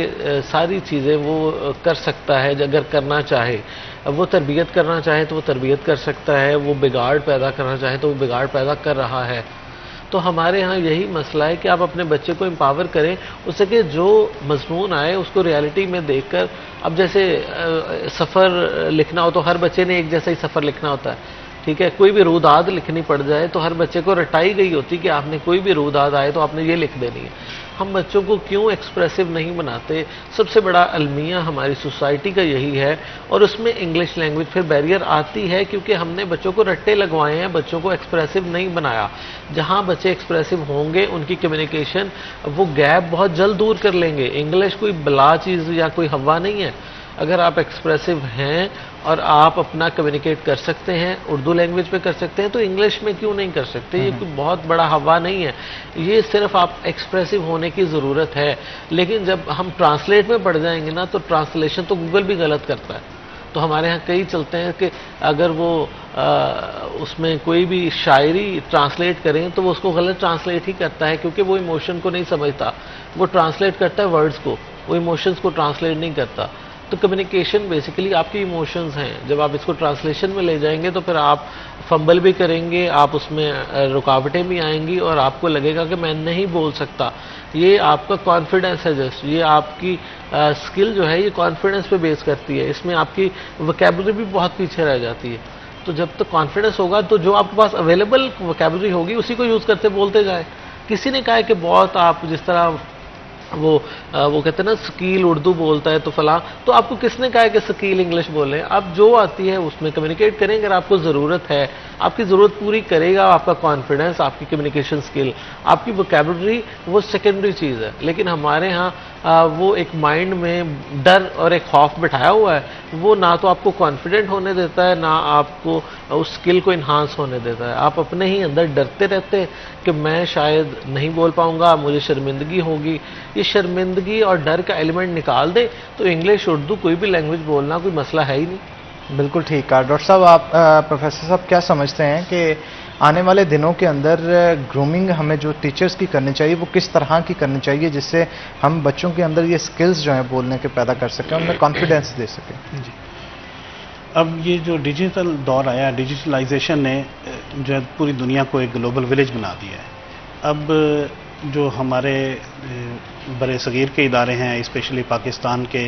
ساری چیزیں وہ کر سکتا ہے اگر کرنا چاہے. وہ تربیت کرنا چاہے تو وہ تربیت کر سکتا ہے, وہ بگاڑ پیدا کرنا چاہے تو وہ بگاڑ پیدا کر رہا ہے. تو ہمارے ہاں یہی مسئلہ ہے کہ آپ اپنے بچے کو امپاور کریں اس سے کہ جو مضمون آئے اس کو ریالٹی میں دیکھ کر. اب جیسے سفر لکھنا ہو تو ہر بچے نے ایک جیسا ہی سفر لکھنا ہوتا ہے, ٹھیک ہے. کوئی بھی روداد لکھنی پڑ جائے تو ہر بچے کو رٹائی گئی ہوتی کہ آپ نے کوئی بھی روداد آئے تو آپ نے یہ لکھ دینی ہے. ہم بچوں کو کیوں ایکسپریسو نہیں بناتے؟ سب سے بڑا المیہ ہماری سوسائٹی کا یہی ہے, اور اس میں انگلش لینگویج پھر بیریئر آتی ہے کیونکہ ہم نے بچوں کو رٹے لگوائے ہیں, بچوں کو ایکسپریسو نہیں بنایا. جہاں بچے ایکسپریسو ہوں گے ان کی کمیونیکیشن وہ گیپ بہت جلد دور کر لیں گے. انگلش کوئی بلا چیز یا کوئی ہوا نہیں ہے. اگر آپ ایکسپریسو ہیں اور آپ اپنا کمیونیکیٹ کر سکتے ہیں, اردو لینگویج پہ کر سکتے ہیں, تو انگلش میں کیوں نہیں کر سکتے؟ یہ کوئی بہت بڑا ہوا نہیں ہے, یہ صرف آپ ایکسپریسو ہونے کی ضرورت ہے. لیکن جب ہم ٹرانسلیٹ میں پڑ جائیں گے نا تو ٹرانسلیشن تو گوگل بھی غلط کرتا ہے. تو ہمارے ہاں کئی چلتے ہیں کہ اگر وہ اس میں کوئی بھی شاعری ٹرانسلیٹ کریں تو وہ اس کو غلط ٹرانسلیٹ ہی کرتا ہے کیونکہ وہ ایموشن کو نہیں سمجھتا. وہ ٹرانسلیٹ کرتا ہے ورڈز کو, وہ ایموشنز کو ٹرانسلیٹ نہیں کرتا. تو کمیونیکیشن بیسیکلی آپ کی ایموشنز ہیں. جب آپ اس کو ٹرانسلیشن میں لے جائیں گے تو پھر آپ فمبل بھی کریں گے, آپ اس میں رکاوٹیں بھی آئیں گی اور آپ کو لگے گا کہ میں نہیں بول سکتا. یہ آپ کا کانفیڈنس ہے, جسٹ یہ آپ کی اسکل جو ہے یہ کانفیڈنس پہ بیس کرتی ہے. اس میں آپ کی وکیبلری بھی بہت پیچھے رہ جاتی ہے. تو جب تک کانفیڈنس ہوگا تو جو آپ کے پاس اویلیبل وکیبلری ہوگی اسی کو یوز کرتے بولتے جائیں. کسی نے کہا ہے کہ بہت آپ جس طرح وہ کہتے ہیں نا سکیل اردو بولتا ہے تو فلاں, تو آپ کو کس نے کہا ہے کہ سکیل انگلش بولیں؟ آپ جو آتی ہے اس میں کمیونیکیٹ کریں. اگر آپ کو ضرورت ہے, آپ کی ضرورت پوری کرے گا آپ کا کانفیڈنس, آپ کی کمیونیکیشن سکل, آپ کی وکیبلری وہ سیکنڈری چیز ہے. لیکن ہمارے ہاں وہ ایک مائنڈ میں ڈر اور ایک خوف بٹھایا ہوا ہے, وہ نہ تو آپ کو کانفیڈنٹ ہونے دیتا ہے نہ آپ کو اس سکل کو انہانس ہونے دیتا ہے. آپ اپنے ہی اندر ڈرتے رہتے کہ میں شاید نہیں بول پاؤں گا, مجھے شرمندگی ہوگی. یہ شرمندگی اور ڈر کا ایلیمنٹ نکال دے تو انگلش اردو کوئی بھی لینگویج بولنا کوئی مسئلہ ہے ہی نہیں. بالکل ٹھیک ہے. ڈاکٹر صاحب آپ پروفیسر صاحب کیا سمجھتے ہیں کہ آنے والے دنوں کے اندر گرومنگ ہمیں جو ٹیچرز کی کرنی چاہیے وہ کس طرح کی کرنی چاہیے جس سے ہم بچوں کے اندر یہ سکلز جو ہیں بولنے کے پیدا کر سکیں, ان میں کانفیڈنس دے سکیں؟ جی, اب یہ جو ڈیجیٹل دور آیا, ڈیجیٹلائزیشن نے جو ہے پوری دنیا کو ایک گلوبل ولیج بنا دیا ہے. اب جو ہمارے برِ صغیر کے ادارے ہیں, اسپیشلی پاکستان کے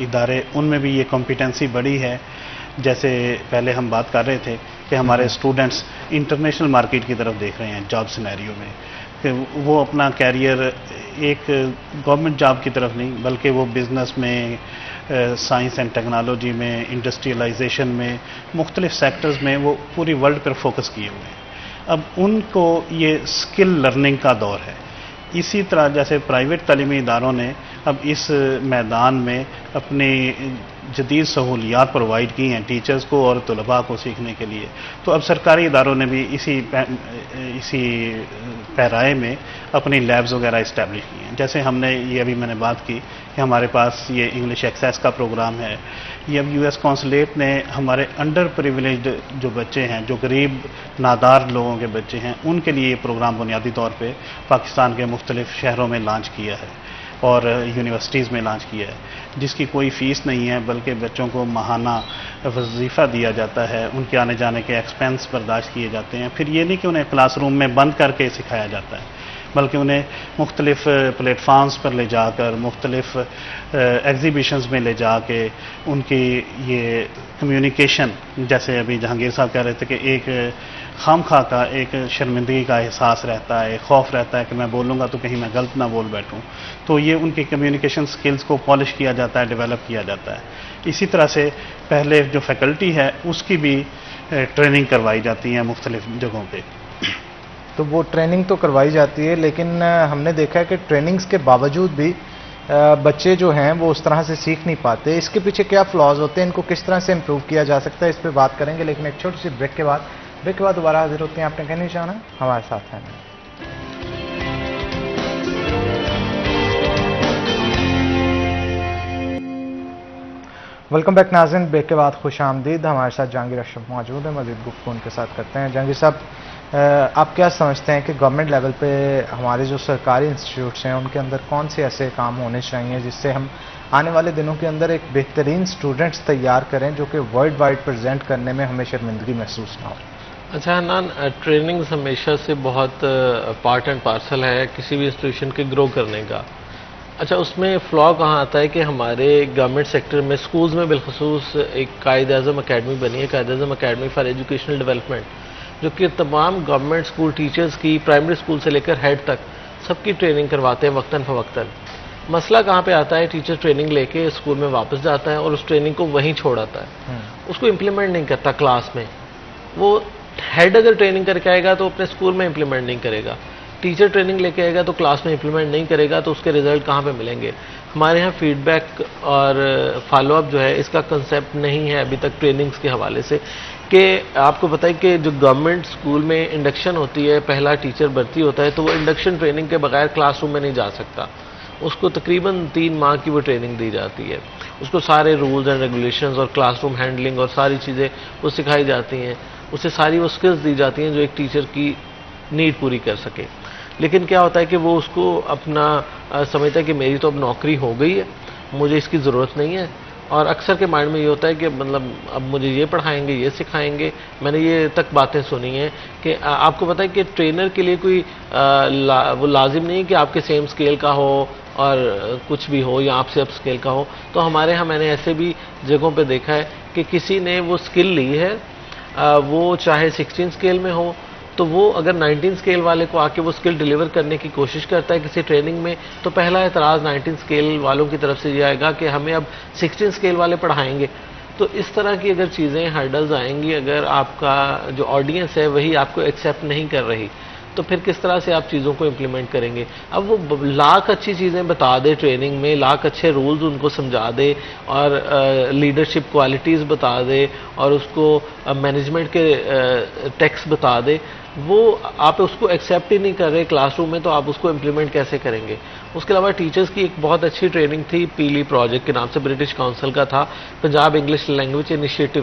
ادارے, ان میں بھی یہ کمپیٹنسی بڑی ہے. جیسے پہلے ہم بات کر رہے تھے کہ ہمارے اسٹوڈنٹس انٹرنیشنل مارکیٹ کی طرف دیکھ رہے ہیں جاب سینیریو میں, کہ وہ اپنا کیریئر ایک گورنمنٹ جاب کی طرف نہیں بلکہ وہ بزنس میں, سائنس اینڈ ٹیکنالوجی میں, انڈسٹریلائزیشن میں, مختلف سیکٹرز میں وہ پوری ورلڈ پر فوکس کیے ہوئے ہیں. اب ان کو یہ اسکل لرننگ کا دور ہے. اسی طرح جیسے پرائیویٹ تعلیمی اداروں نے اب اس میدان میں اپنی جدید سہولیات پرووائڈ کی ہیں ٹیچرز کو اور طلباء کو سیکھنے کے لیے, تو اب سرکاری اداروں نے بھی اسی پیرائے میں اپنی لیبز وغیرہ اسٹیبلش کی ہیں. جیسے ہم نے یہ ابھی میں نے بات کی کہ ہمارے پاس یہ انگلش ایکسیس کا پروگرام ہے. یہ اب US کونسلیٹ نے ہمارے انڈر پریویلیجڈ جو بچے ہیں, جو غریب نادار لوگوں کے بچے ہیں, ان کے لیے یہ پروگرام بنیادی طور پہ پاکستان کے مختلف شہروں میں لانچ کیا ہے اور یونیورسٹیز میں لانچ کیا ہے, جس کی کوئی فیس نہیں ہے بلکہ بچوں کو ماہانہ وظیفہ دیا جاتا ہے, ان کے آنے جانے کے ایکسپینس برداشت کیے جاتے ہیں. پھر یہ نہیں کہ انہیں کلاس روم میں بند کر کے سکھایا جاتا ہے بلکہ انہیں مختلف پلیٹ فارمز پر لے جا کر, مختلف ایگزیبیشنز میں لے جا کے ان کی یہ کمیونیکیشن, جیسے ابھی جہانگیر صاحب کہہ رہے تھے کہ ایک خام خواہ کا ایک شرمندگی کا احساس رہتا ہے, خوف رہتا ہے کہ میں بولوں گا تو کہیں میں غلط نہ بول بیٹھوں, تو یہ ان کی کمیونیکیشن سکلز کو پالش کیا جاتا ہے, ڈیولپ کیا جاتا ہے. اسی طرح سے پہلے جو فیکلٹی ہے اس کی بھی ٹریننگ کروائی جاتی ہے مختلف جگہوں پہ. تو وہ ٹریننگ تو کروائی جاتی ہے، لیکن ہم نے دیکھا ہے کہ ٹریننگز کے باوجود بھی بچے جو ہیں وہ اس طرح سے سیکھ نہیں پاتے. اس کے پیچھے کیا فلاز ہوتے ہیں، ان کو کس طرح سے امپروو کیا جا سکتا ہے، اس پہ بات کریں گے. لیکن ایک چھوٹی سی بریک کے بعد دوبارہ حاضر ہوتے ہیں. آپ نے کہنا چاہنا ہمارے ساتھ ہیں. ویلکم بیک ناظرین، بریک کے بعد خوش آمدید. ہمارے ساتھ جہانگیر اشرف موجود ہیں، مزید گفتگو ان کے ساتھ کرتے ہیں. جہانگیر صاحب، آپ کیا سمجھتے ہیں کہ گورنمنٹ لیول پہ ہمارے جو سرکاری انسٹیٹیوٹس ہیں ان کے اندر کون سے ایسے کام ہونے چاہیے جس سے ہم آنے والے دنوں کے اندر ایک بہترین اسٹوڈنٹس تیار کریں جو کہ ورلڈ وائڈ پریزنٹ کرنے میں ہمیں شرمندگی محسوس نہ ہو؟ اچھا حنان، ٹریننگز ہمیشہ سے بہت پارٹ اینڈ پارسل ہے کسی بھی انسٹیٹیوشن کے گرو کرنے کا. اچھا، اس میں فلا کہاں آتا ہے کہ ہمارے گورنمنٹ سیکٹر میں اسکولز میں بالخصوص ایک قائد اعظم اکیڈمی بنی ہے، Quaid Azam academy for educational development, جو کہ تمام گورنمنٹ اسکول ٹیچرز کی پرائمری اسکول سے لے کر ہیڈ تک سب کی ٹریننگ کرواتے ہیں وقتاً فوقتاً. مسئلہ کہاں پہ آتا ہے؟ ٹیچر ٹریننگ لے کے اسکول میں واپس جاتا ہے اور اس ٹریننگ کو وہیں چھوڑ آتا ہے، اس کو امپلیمنٹ نہیں کرتا کلاس میں. وہ ہیڈ اگر ٹریننگ کر کے آئے گا تو اپنے اسکول میں امپلیمنٹ نہیں کرے گا، ٹیچر ٹریننگ لے کے آئے گا تو کلاس میں امپلیمنٹ نہیں کرے گا، تو اس کے رزلٹ کہاں پہ ملیں گے؟ ہمارے یہاں فیڈ بیک اور فالو اپ جو ہے اس کا کنسیپٹ نہیں ہے ابھی تک ٹریننگز کے حوالے سے. کہ آپ کو پتہ ہے کہ جو گورنمنٹ اسکول میں انڈکشن ہوتی ہے، پہلا ٹیچر بھرتی ہوتا ہے تو وہ انڈکشن ٹریننگ کے بغیر کلاس روم میں نہیں جا سکتا. اس کو تقریباً 3 ماہ کی وہ ٹریننگ دی جاتی ہے، اس کو سارے رولز اینڈ ریگولیشنز اور کلاس روم ہینڈلنگ اور ساری چیزیں وہ سکھائی جاتی ہیں، اسے ساری وہ سکلز دی جاتی ہیں جو ایک ٹیچر کی نیڈ پوری کر سکے. لیکن کیا ہوتا ہے کہ وہ اس کو اپنا سمجھتا ہے کہ میری تو اب نوکری ہو گئی ہے، مجھے اس کی ضرورت نہیں ہے. اور اکثر کے مائنڈ میں یہ ہوتا ہے کہ مطلب اب مجھے یہ پڑھائیں گے، یہ سکھائیں گے. میں نے یہ تک باتیں سنی ہیں کہ آپ کو پتہ ہے کہ ٹرینر کے لیے کوئی وہ لازم نہیں کہ آپ کے سیم اسکیل کا ہو اور کچھ بھی ہو یا آپ سے اپ اسکیل کا ہو. تو ہمارے ہاں میں نے ایسے بھی جگہوں پہ دیکھا ہے کہ کسی نے وہ اسکل لی ہے، وہ چاہے 16 اسکیل میں ہو تو وہ اگر 19 اسکیل والے کو آ کے وہ اسکل ڈیلیور کرنے کی کوشش کرتا ہے کسی ٹریننگ میں، تو پہلا اعتراض 19 اسکیل والوں کی طرف سے یہ آئے گا کہ ہمیں اب 16 اسکیل والے پڑھائیں گے. تو اس طرح کی اگر چیزیں ہرڈلز آئیں گی، اگر آپ کا جو آڈینس ہے وہی آپ کو ایکسیپٹ نہیں کر رہی، تو پھر کس طرح سے آپ چیزوں کو امپلیمنٹ کریں گے؟ اب وہ لاکھ اچھی چیزیں بتا دے ٹریننگ میں، لاکھ اچھے رولز ان کو سمجھا دے اور لیڈرشپ کوالٹیز بتا دے اور اس کو مینجمنٹ کے ٹیکس بتا دے، وہ آپ اس کو ایکسیپٹ ہی نہیں کر رہے کلاس روم میں، تو آپ اس کو امپلیمنٹ کیسے کریں گے؟ اس کے علاوہ ٹیچرز کی ایک بہت اچھی ٹریننگ تھی پیلی پروجیکٹ کے نام سے، برٹش کاؤنسل کا تھا، Punjab English language initiative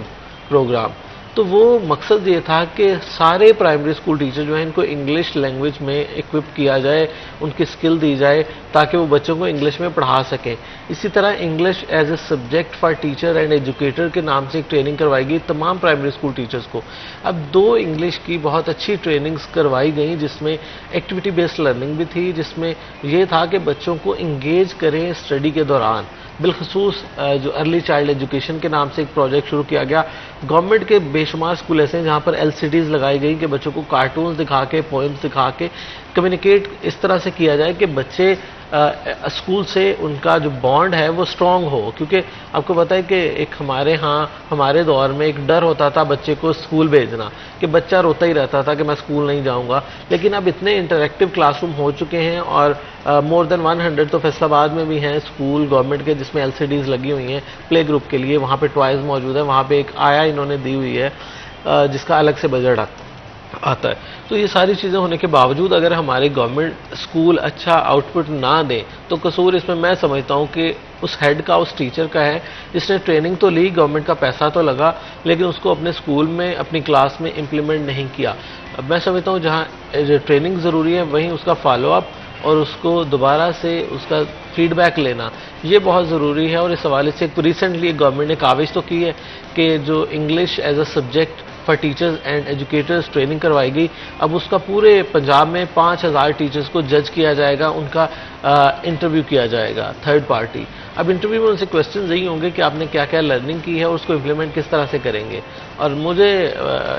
programme. تو وہ مقصد یہ تھا کہ سارے پرائمری اسکول ٹیچر جو ہیں ان کو انگلش لینگویج میں اکوپ کیا جائے، ان کی اسکل دی جائے تاکہ وہ بچوں کو انگلش میں پڑھا سکیں. اسی طرح English as a subject for teacher and educator کے نام سے ایک ٹریننگ کروائی گئی تمام پرائمری اسکول ٹیچرز کو. اب 2 انگلش کی بہت اچھی ٹریننگز کروائی گئیں جس میں ایکٹیویٹی بیسڈ لرننگ بھی تھی، جس میں یہ تھا کہ بچوں کو انگیج کریں اسٹڈی کے دوران. بالخصوص جو ارلی چائلڈ ایجوکیشن کے نام سے ایک پروجیکٹ شروع کیا گیا. گورنمنٹ کے بے شمار اسکول ایسے ہیں جہاں پر LCDs لگائی گئی کہ بچوں کو کارٹونز دکھا کے، پوئمز دکھا کے کمیونیکیٹ اس طرح سے کیا جائے کہ بچے اسکول سے ان کا جو بانڈ ہے وہ اسٹرانگ ہو. کیونکہ آپ کو پتہ ہے کہ ایک ہمارے ہاں ہمارے دور میں ایک ڈر ہوتا تھا بچے کو اسکول بھیجنا، کہ بچہ روتا ہی رہتا تھا کہ میں اسکول نہیں جاؤں گا. لیکن اب اتنے انٹریکٹیو کلاس روم ہو چکے ہیں اور مور دین 100 تو فیصل آباد میں بھی ہیں اسکول گورنمنٹ کے جس میں LCDs لگی ہوئی ہیں پلے گروپ کے لیے. وہاں پہ ٹوائز موجود ہیں، وہاں پہ ایک آیا انہوں نے دی ہوئی ہے جس کا الگ سے بجٹ آتا ہے. تو یہ ساری چیزیں ہونے کے باوجود اگر ہمارے گورنمنٹ اسکول اچھا آؤٹ پٹ نہ دیں تو قصور اس میں سمجھتا ہوں کہ اس ہیڈ کا، اس ٹیچر کا ہے جس نے ٹریننگ تو لی، گورنمنٹ کا پیسہ تو لگا، لیکن اس کو اپنے اسکول میں اپنی کلاس میں امپلیمنٹ نہیں کیا. اب میں سمجھتا ہوں جہاں ٹریننگ ضروری ہے وہیں اس کا فالو اپ اور اس کو دوبارہ سے اس کا فیڈ بیک لینا یہ بہت ضروری ہے. اور اس حوالے سے ریسنٹلی گورنمنٹ نے کاوش تو کی ہے کہ جو English as a subject for teachers and educators training کروائی گئی، اب اس کا پورے پنجاب میں 5000 ٹیچرز کو جج کیا جائے گا، ان کا انٹرویو کیا جائے گا تھرڈ پارٹی. اب انٹرویو میں ان سے کویسچنز یہی ہوں گے کہ آپ نے کیا کیا لرننگ کی ہے اور اس کو امپلیمنٹ کس طرح سے کریں گے. اور مجھے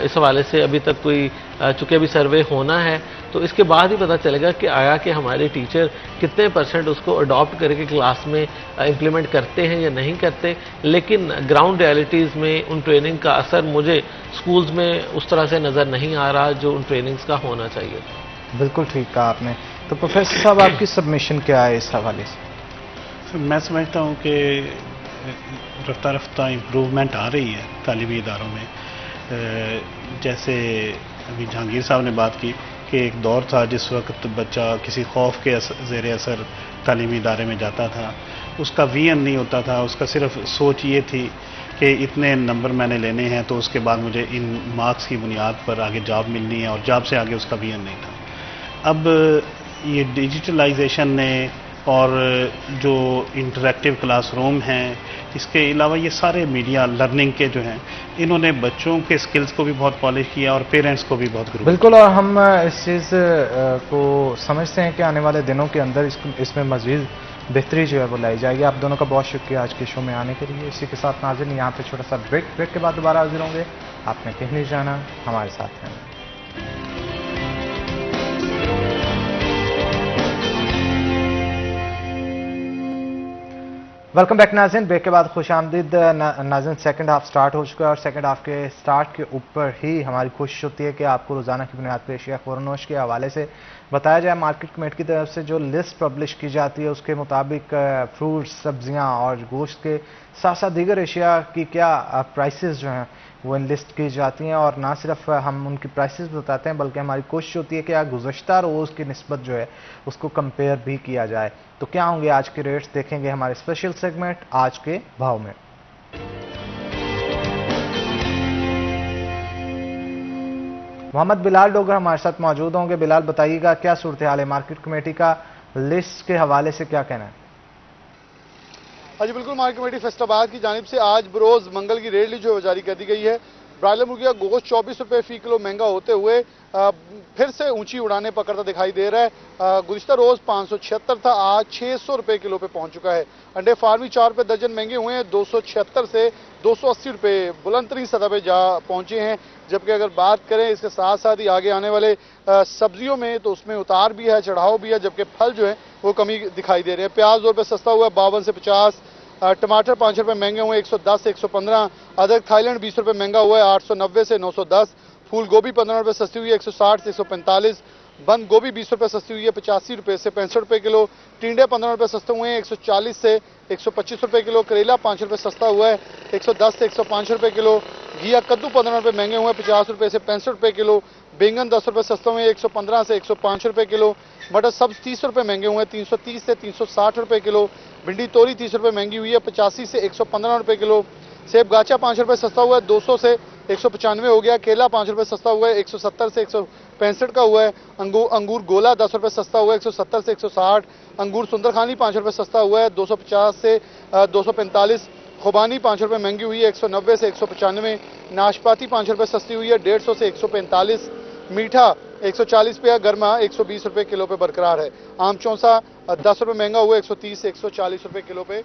اس حوالے سے ابھی تک کوئی چونکہ ابھی سروے ہونا ہے تو اس کے بعد ہی پتہ چلے گا کہ آیا کہ ہمارے ٹیچر کتنے % اس کو اڈاپٹ کر کے کلاس میں امپلیمنٹ کرتے ہیں یا نہیں کرتے. لیکن گراؤنڈ ریالٹیز میں ان ٹریننگ کا اثر مجھے سکولز میں اس طرح سے نظر نہیں آ رہا جو ان ٹریننگز کا ہونا چاہیے. بالکل ٹھیک کہا آپ نے. تو پروفیسر صاحب آپ کی سبمیشن کیا ہے اس حوالے سے؟ میں سمجھتا ہوں کہ رفتہ رفتہ امپروومنٹ آ رہی ہے تعلیمی اداروں میں. جیسے ابھی جہانگیر صاحب نے بات کی کہ ایک دور تھا جس وقت بچہ کسی خوف کے زیر اثر تعلیمی ادارے میں جاتا تھا. اس کا ویژن نہیں ہوتا تھا, اس کا صرف سوچ یہ تھی کہ اتنے نمبر میں نے لینے ہیں تو اس کے بعد مجھے ان مارکس کی بنیاد پر آگے جاب ملنی ہے, اور جاب سے آگے اس کا ویژن نہیں تھا. اب یہ ڈیجیٹلائزیشن نے اور جو انٹریکٹیو کلاس روم ہیں, اس کے علاوہ یہ سارے میڈیا لرننگ کے جو ہیں, انہوں نے بچوں کے سکلز کو بھی بہت پالش کیا اور پیرنٹس کو بھی بہت گرو. بالکل, اور ہم اس چیز کو سمجھتے ہیں کہ آنے والے دنوں کے اندر اس میں مزید بہتری جو ہے وہ لائی جائے گی. آپ دونوں کا بہت شکریہ آج کے شو میں آنے کے لیے. اسی کے ساتھ ناظرین یہاں پہ چھوٹا سا بریک کے بعد دوبارہ حاضر ہوں گے. آپ نے کہیں نہیں جانا, ہمارے ساتھ ہیں. ویلکم بیک ناظرین. بریک کے بعد خوش آمدید ناظرین. سیکنڈ ہاف سٹارٹ ہو چکا ہے اور سیکنڈ ہاف کے سٹارٹ کے اوپر ہی ہماری کوشش ہوتی ہے کہ آپ کو روزانہ کی بنیاد پر اشیاء خورنوش کے حوالے سے بتایا جائے. مارکیٹ کمیٹی کی طرف سے جو لسٹ پبلش کی جاتی ہے اس کے مطابق فروٹس, سبزیاں اور گوشت کے ساتھ ساتھ دیگر اشیاء کی کیا پرائسز جو ہیں وہ لسٹ کی جاتی ہیں, اور نہ صرف ہم ان کی پرائسز بتاتے ہیں بلکہ ہماری کوشش ہوتی ہے کہ گزشتہ روز کی نسبت جو ہے اس کو کمپیئر بھی کیا جائے. تو کیا ہوں گے آج کے ریٹس, دیکھیں گے ہمارے اسپیشل سیگمنٹ آج کے بھاؤ میں. محمد بلال ڈوگر ہمارے ساتھ موجود ہوں گے. بلال, بتائیے گا کیا صورتحال ہے مارکیٹ کمیٹی کا لسٹ کے حوالے سے, کیا کہنا ہے؟ جی بالکل, مارکیٹ کمیٹی فیصل آباد کی جانب سے آج بروز منگل کی ریٹ جو جاری کر دی گئی ہے. برائلر مرغی کا گوشت 24 روپے فی کلو مہنگا ہوتے ہوئے پھر سے اونچی اڑانے پکڑتا دکھائی دے رہا ہے. گزشتہ روز 576 تھا, آج 600 روپے کلو پہ پہنچ چکا ہے. انڈے فارمی 4 روپے درجن مہنگے ہوئے ہیں, 276 سے 280 روپے بلند ترین سطح پہ جا پہنچے ہیں. جبکہ اگر بات کریں اس کے ساتھ ساتھ ہی آگے آنے والے سبزیوں میں تو اس میں اتار بھی ہے, چڑھاؤ بھی ہے, جبکہ پھل جو ہے وہ کمی دکھائی دے رہے ہیں. پیاز 2 روپے سستا ہوا ہے 52 سے 50, ٹماٹر 5 روپے مہنگے ہوئے 110 سے 115, ادرک تھائی لینڈ 20 روپے مہنگا ہوا ہے 890 سے 910, پھول گوبھی 15 روپے سستی ہوئی ہے 160 سے 145, بند گوبھی 20 روپے سستی ہوئی ہے 85 روپے سے 65 روپے کلو, ٹینڈے 15 روپے سستے ہوئے ہیں 140 سے 125 روپے کلو, کریلا 5 روپے سستا ہوا ہے 110 سے 105 روپے کلو, گھیا کدو 15 روپے مہنگے ہوئے 50 روپے سے 65 روپے کلو, بینگن 10 روپے سستے ہوئے 115 سے 105 روپے کلو, مٹر سبز 30 روپے مہنگے ہوئے 330 سے 360 روپے کلو, بھنڈی توری 30 روپے مہنگی ہوئی ہے 85 سے 115 روپے کلو, سیب گاچا 5 روپے سستا ہوا ہے 200 سے 195 ہو گیا, کیلا 5 روپے سستا ہوا ہے 170 سے 165 کا ہوا ہے, انگور گولا 10 روپے سستا ہوا ہے 170 سے 160, انگور سندرخانی 5 روپے سستا ہوا ہے 250 سے 245, خوبانی 5 روپے مہنگی ہوئی ہے 190 سے 195, ناشپاتی 5 روپے سستی ہوئی ہے 150 سے 145, میٹھا 140 روپیہ, گرما 120 روپے کلو پہ برقرار ہے. آم چونسا 10 روپے مہنگا ہوا ہے 130 سے 140 روپے کلو پہ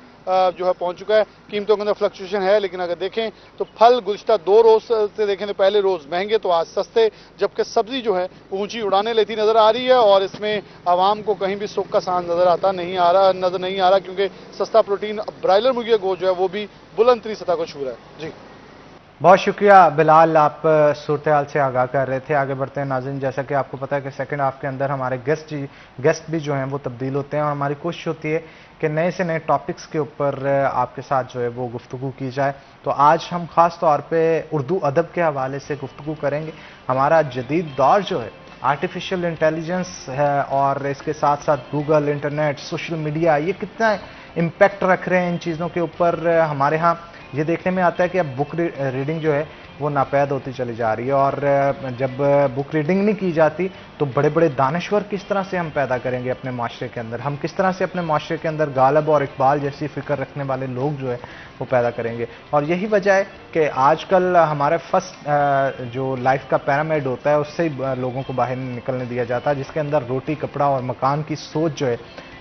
جو ہے پہنچ چکا ہے. قیمتوں کے اندر فلکچویشن ہے, لیکن اگر دیکھیں تو پھل گزشتہ 2 روز سے دیکھیں تو پہلے روز مہنگے تو آج سستے, جبکہ سبزی جو ہے اونچی اڑانے لیتی نظر آ رہی ہے, اور اس میں عوام کو کہیں بھی سکھ کا سان نظر نہیں آ رہا کیونکہ سستا پروٹین برائلر مرغی کا گوشت جو ہے وہ بھی بلند ترین سطح کو چھو رہا ہے. جی بہت شکریہ بلال, آپ صورتحال سے آگاہ کر رہے تھے. آگے بڑھتے ہیں ناظرین. جیسا کہ آپ کو پتا ہے کہ سیکنڈ ہاف کے اندر ہمارے گیسٹ بھی جو ہیں وہ تبدیل ہوتے ہیں, اور ہماری کوشش ہوتی ہے کہ نئے سے نئے ٹاپکس کے اوپر آپ کے ساتھ جو ہے وہ گفتگو کی جائے. تو آج ہم خاص طور پہ اردو ادب کے حوالے سے گفتگو کریں گے. ہمارا جدید دور جو ہے آرٹیفیشل انٹیلیجنس ہے, اور اس کے ساتھ ساتھ گوگل, انٹرنیٹ, سوشل میڈیا, یہ کتنا امپیکٹ رکھ رہے ہیں ان چیزوں کے اوپر. ہمارے ہاں یہ دیکھنے میں آتا ہے کہ اب بک ریڈنگ جو ہے وہ ناپید ہوتی چلی جا رہی ہے, اور جب بک ریڈنگ نہیں کی جاتی تو بڑے بڑے دانشور کس طرح سے ہم پیدا کریں گے اپنے معاشرے کے اندر, ہم کس طرح سے اپنے معاشرے کے اندر غالب اور اقبال جیسی فکر رکھنے والے لوگ جو ہے وہ پیدا کریں گے. اور یہی وجہ ہے کہ آج کل ہمارے فرسٹ جو لائف کا پیرامڈ ہوتا ہے اس سے ہی لوگوں کو باہر نکلنے دیا جاتا ہے, جس کے اندر روٹی, کپڑا اور مکان کی سوچ جو ہے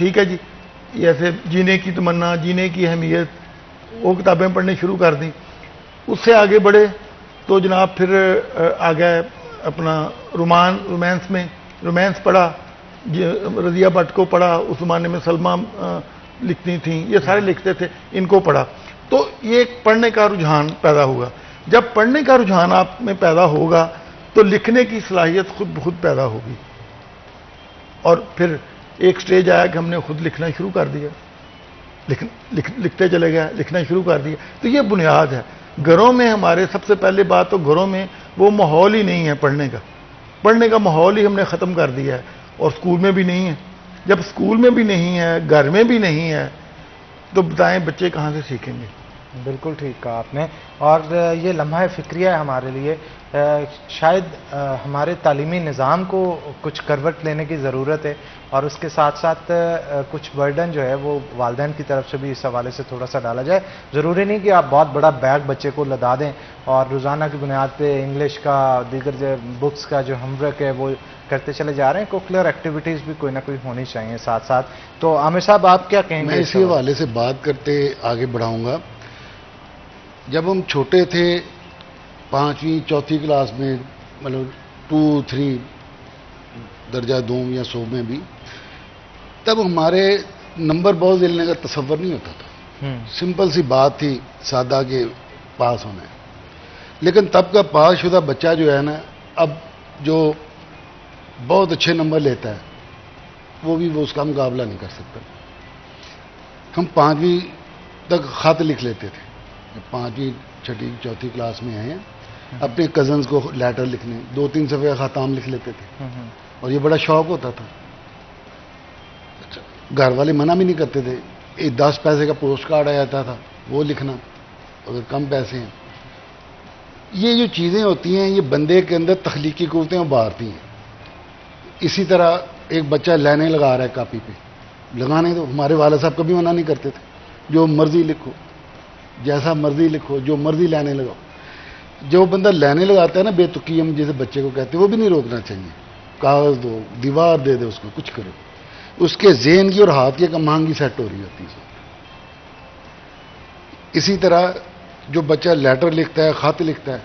ٹھیک ہے جی، ایسے جینے کی تمنا، جینے کی اہمیت، وہ کتابیں پڑھنی شروع کر دیں. اس سے آگے بڑھے تو جناب پھر آگے اپنا رومانس پڑھا، رضیہ بھٹ کو پڑھا، اس زمانے میں سلمہ لکھتی تھیں، یہ سارے لکھتے تھے، ان کو پڑھا. تو یہ ایک پڑھنے کا رجحان پیدا ہوا. جب پڑھنے کا رجحان آپ میں پیدا ہوگا تو لکھنے کی صلاحیت خود بخود پیدا ہوگی. اور پھر ایک سٹیج آیا کہ ہم نے خود لکھنا شروع کر دیا، لکھتے چلے گئے، لکھنا شروع کر دیا. تو یہ بنیاد ہے. گھروں میں ہمارے سب سے پہلے بات تو گھروں میں وہ ماحول ہی نہیں ہے پڑھنے کا ماحول ہی ہم نے ختم کر دیا ہے. اور اسکول میں بھی نہیں ہے. جب اسکول میں بھی نہیں ہے، گھر میں بھی نہیں ہے، تو بتائیں بچے کہاں سے سیکھیں گے؟ بالکل ٹھیک کہا آپ نے. اور یہ لمحہ فکریہ ہے ہمارے لیے. شاید ہمارے تعلیمی نظام کو کچھ کروٹ لینے کی ضرورت ہے، اور اس کے ساتھ ساتھ کچھ برڈن جو ہے وہ والدین کی طرف سے بھی اس حوالے سے تھوڑا سا ڈالا جائے. ضروری نہیں کہ آپ بہت بڑا بیگ بچے کو لدا دیں اور روزانہ کی بنیاد پہ انگلش کا، دیگر جو بکس کا جو ہوم ورک ہے وہ کرتے چلے جا رہے ہیں. کوکولر ایکٹیویٹیز بھی کوئی نہ کوئی ہونی چاہیے ساتھ ساتھ. تو عامر صاحب آپ کیا کہیں گے؟ میں اسی حوالے سے بات کرتے آگے بڑھاؤں گا. جب ہم چھوٹے تھے، 5ویں 4تھی کلاس میں، مطلب 2 3 درجہ دوم یا 100 میں بھی، تب ہمارے نمبر بہت ملنے کا تصور نہیں ہوتا تھا. سمپل سی بات تھی، سادہ کے پاس ہونا ہے. لیکن تب کا پاس شدہ بچہ جو ہے نا، اب جو بہت اچھے نمبر لیتا ہے وہ اس کا مقابلہ نہیں کر سکتا. ہم 5ویں تک خط لکھ لیتے تھے. 5ویں 6ٹھی 4تھی کلاس میں آئے ہیں، اپنے کزنز کو لیٹر لکھنے، 2-3 صفحے خط عام لکھ لیتے تھے. اور یہ بڑا شوق ہوتا تھا. گھر والے منع بھی نہیں کرتے تھے. 10 پیسے کا پوسٹ کارڈ آ جاتا تھا، وہ لکھنا اگر کم پیسے ہیں. یہ جو چیزیں ہوتی ہیں یہ بندے کے اندر تخلیقی قوتیں ابھارتی ہیں. اسی طرح ایک بچہ لائنیں لگا رہا ہے کاپی پہ، لگانے تو ہمارے والد صاحب کبھی منع نہیں کرتے تھے. جو مرضی لکھو، جیسا مرضی لکھو، جو مرضی لائنیں لگاؤ. جو بندہ لائنیں لگاتا ہے نا، بے تکی ہم جیسے بچے کو کہتے ہیں، وہ بھی نہیں روکنا چاہیے. کاغذ دو، دیوار دے دے، اس کو کچھ کرو. اس کے ذہن کی اور ہاتھ کی کمانگی سیٹ ہو رہی ہوتی ہے. اسی طرح جو بچہ لیٹر لکھتا ہے، خط لکھتا ہے،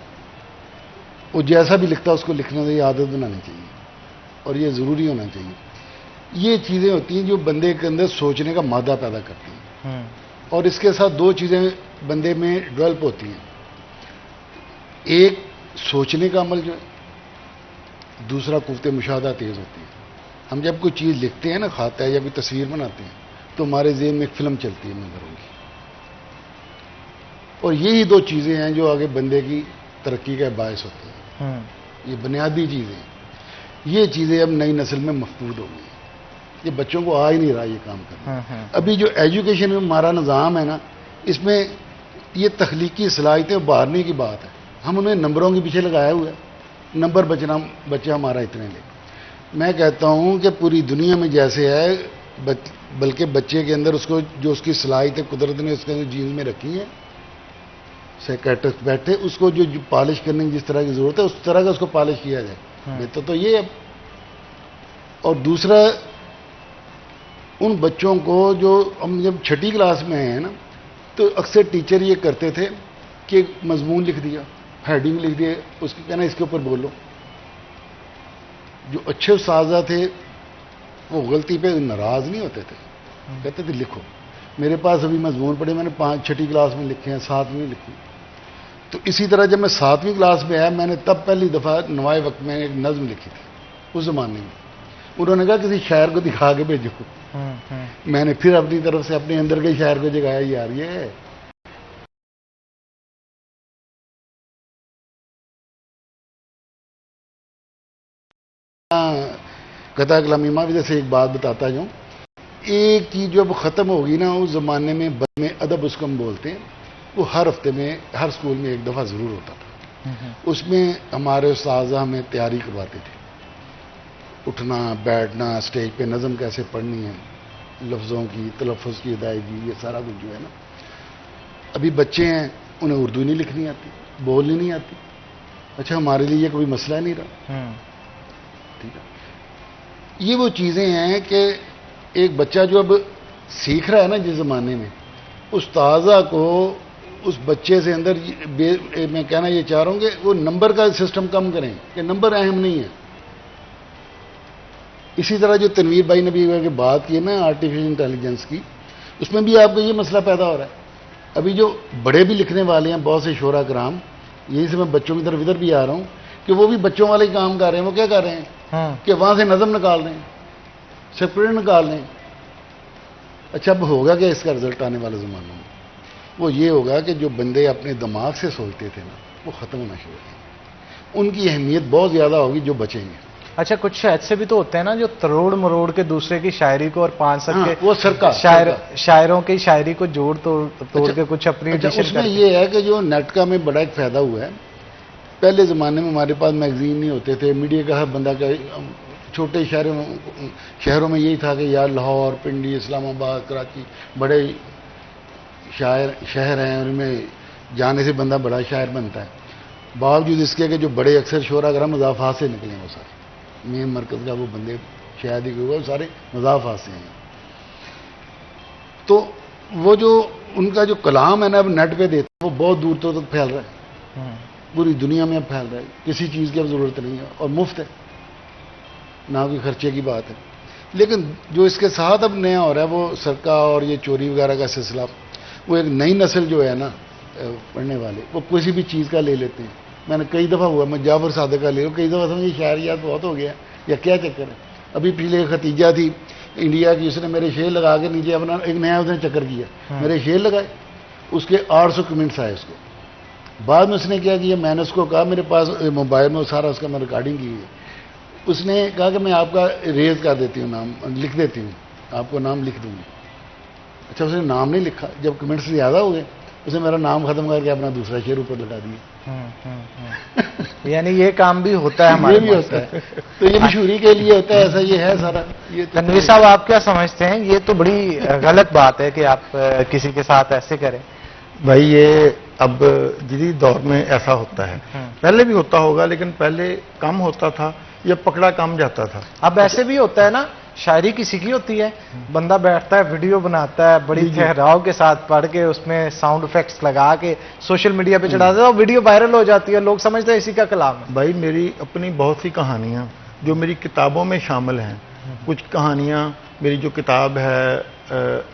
وہ جیسا بھی لکھتا ہے اس کو لکھنے کی عادت بنانی چاہیے، اور یہ ضروری ہونا چاہیے. یہ چیزیں ہوتی ہیں جو بندے کے اندر سوچنے کا مادہ پیدا کرتی ہیں. اور اس کے ساتھ 2 چیزیں بندے میں ڈیولپ ہوتی ہیں. ایک سوچنے کا عمل جو ہے، دوسرا قوت مشاہدہ تیز ہوتی ہے. ہم جب کوئی چیز لکھتے ہیں نا، خط ہے یا کوئی تصویر بناتے ہیں، تو ہمارے ذہن میں ایک فلم چلتی ہے نظروں کی. اور یہی 2 چیزیں ہیں جو آگے بندے کی ترقی کا باعث ہوتی ہیں. یہ بنیادی چیزیں. یہ چیزیں اب نئی نسل میں مفقود ہو گئی. یہ بچوں کو آ ہی نہیں رہا یہ کام کرنا. ابھی جو ایجوکیشن میں ہمارا نظام ہے نا، اس میں یہ تخلیقی صلاحیتیں ابھارنے کی بات ہے. ہم انہیں نمبروں کے پیچھے لگایا ہوا ہے. نمبر بچہ ہمارا اتنے لے. میں کہتا ہوں کہ پوری دنیا میں جیسے ہے، بلکہ بچے کے اندر اس کو جو اس کی صلاحیتیں قدرت نے اس کے اندر جینز میں رکھی ہیں، سائیکیٹرسٹ بیٹھے، اس کو جو پالش کرنے کی جس طرح کی ضرورت ہے اس طرح کا اس کو پالش کیا جائے. بہتر تو یہ ہے. اور دوسرا، ان بچوں کو جو ہم جب 6ٹھی کلاس میں آئے ہیں نا، تو اکثر ٹیچر یہ کرتے تھے کہ مضمون لکھ دیا، ہیڈنگ لکھ دیا، اس کو کہنا اس کے اوپر بولو. جو اچھے اساتذہ تھے وہ غلطی پہ ناراض نہیں ہوتے تھے، کہتے تھے لکھو. میرے پاس ابھی مضمون پڑے، میں نے 6ٹھی کلاس میں لکھے ہیں، 7ویں میں لکھی. تو اسی طرح جب میں 7ویں کلاس میں آیا، میں نے تب پہلی دفعہ نوائے وقت میں ایک نظم لکھی تھی اس زمانے میں. انہوں نے کہا کسی شاعر کو دکھا کے بھیجو. میں نے پھر اپنی طرف سے اپنے اندر کے شاعر کو جگایا، یار یہ قطع کلامی معاوضے سے ایک بات بتاتا جاؤں. ایک چیز جو اب ختم ہوگی نا، اس زمانے میں ادب اس کو ہم بولتے ہیں، وہ ہر ہفتے میں ہر اسکول میں ایک دفعہ ضرور ہوتا تھا. اس میں ہمارے اساتذہ ہمیں تیاری کرواتے تھے، اٹھنا بیٹھنا، اسٹیج پہ نظم کیسے پڑھنی ہے، لفظوں کی، تلفظ کی ادائیگی، یہ سارا کچھ جو ہے نا. ابھی بچے ہیں، انہیں اردو نہیں لکھنی آتی، بولنی نہیں آتی. اچھا، ہمارے لیے یہ کوئی مسئلہ نہیں رہا. ٹھیک ہے. یہ وہ چیزیں ہیں کہ ایک بچہ جو اب سیکھ رہا ہے نا جس زمانے میں، استاذہ کو اس بچے سے اندر میں کہنا یہ چاہ رہا ہوں کہ وہ نمبر کا سسٹم کم کریں کہ نمبر اہم نہیں ہے. اسی طرح جو تنویر بھائی نے بھی بات کی ہے نا آرٹیفیشل انٹیلیجنس کی، اس میں بھی آپ کو یہ مسئلہ پیدا ہو رہا ہے. ابھی جو بڑے بھی لکھنے والے ہیں بہت سے شعراء کرام، یہی سے میں بچوں کی طرف ادھر بھی آ رہا ہوں کہ وہ بھی بچوں والے کام کر رہے ہیں. وہ کیا کر رہے ہیں کہ وہاں سے نظم نکال رہے ہیں، سپرنٹ نکال رہے ہیں. اچھا اب ہوگا کہ اس کا رزلٹ آنے والے زمانوں میں وہ یہ ہوگا کہ جو بندے اپنے دماغ سے سوچتے تھے نا وہ ختم ہونا شروع ہو گئے. ان کی اہمیت بہت زیادہ ہوگی جو بچیں گے. اچھا کچھ ایسے بھی تو ہوتے ہیں نا جو تروڑ مروڑ کے دوسرے کی شاعری کو اور 500 کے وہ سرکا شاعروں کی شاعری کو جوڑ توڑ کے کچھ اپنی اس میں یہ ہے کہ جو نیٹ کا میں بڑا ایک فائدہ ہوا ہے. پہلے زمانے میں ہمارے پاس میگزین نہیں ہوتے تھے، میڈیا کا ہر بندہ کا چھوٹے شہروں میں یہی تھا کہ یار لاہور، پنڈی، اسلام آباد، کراچی بڑے شہر ہیں، ان میں جانے سے بندہ بڑا شاعر بنتا ہے. باوجود اس کے کہ جو بڑے اکثر شعراء کرام مضافات سے نکلے ہیں، وہ سارے مین مرکز کا وہ بندے شاعری کے ہوئے وہ سارے مضافات سے ہیں. تو وہ جو ان کا جو کلام ہے نا اب نیٹ پہ دیتے ہیں وہ بہت دور تک پھیل رہا ہے، پوری دنیا میں اب پھیل رہا ہے. کسی چیز کی اب ضرورت نہیں ہے اور مفت ہے، نہ کوئی خرچے کی بات ہے. لیکن جو اس کے ساتھ اب نیا ہو رہا ہے وہ سرقہ اور یہ چوری وغیرہ کا سلسلہ، وہ ایک نئی نسل جو ہے نا پڑھنے والے وہ کسی بھی چیز کا لے لیتے ہیں. میں نے کئی دفعہ ہوا، میں جعفر صادق کا لے لوں، کئی دفعہ سمجھے شاعریات بہت ہو گیا یا کیا چکر ہے. ابھی پچھلے ختیجہ تھی انڈیا کی، اس نے میرے شعر لگا کے نیچے اپنا ایک نیا اس نے چکر کیا، میرے شعر لگائے، اس کے 800 کمنٹس آئے. اس کو بعد میں اس نے کیا کیا، میں نے اس کو کہا میرے پاس موبائل میں سارا اس کا میں ریکارڈنگ کی ہے. اس نے کہا کہ میں آپ کا ریز کر دیتی ہوں، نام لکھ دیتی ہوں، آپ کو نام لکھ دوں گی. اچھا اس نے نام نہیں لکھا، جب کمنٹس زیادہ ہو گئے اس نے میرا نام ختم کر کے اپنا دوسرا شعر اوپر لگا دیا. یعنی یہ کام بھی ہوتا ہے ہمارے بھی ہوتا ہے. تو یہ مشہوری کے لیے ہوتا ہے، ایسا یہ ہے سارا. یہ تنویر صاحب آپ کیا سمجھتے ہیں؟ یہ تو بڑی غلط بات ہے کہ آپ کسی کے ساتھ ایسے کریں. بھائی یہ اب جدید دور میں ایسا ہوتا ہے، پہلے بھی ہوتا ہوگا لیکن پہلے کم ہوتا تھا یا پکڑا کم جاتا تھا. اب ایسے بھی ہوتا ہے نا، شاعری کسی کی ہوتی ہے، بندہ بیٹھتا ہے ویڈیو بناتا ہے بڑی ٹھہراؤ کے ساتھ پڑھ کے اس میں ساؤنڈ افیکٹس لگا کے سوشل میڈیا پہ چڑھاتا ہے اور ویڈیو وائرل ہو جاتی ہے، لوگ سمجھتے ہیں اسی کا کلام ہے. بھائی میری اپنی بہت سی کہانیاں جو میری کتابوں میں شامل ہیں، کچھ کہانیاں میری جو کتاب ہے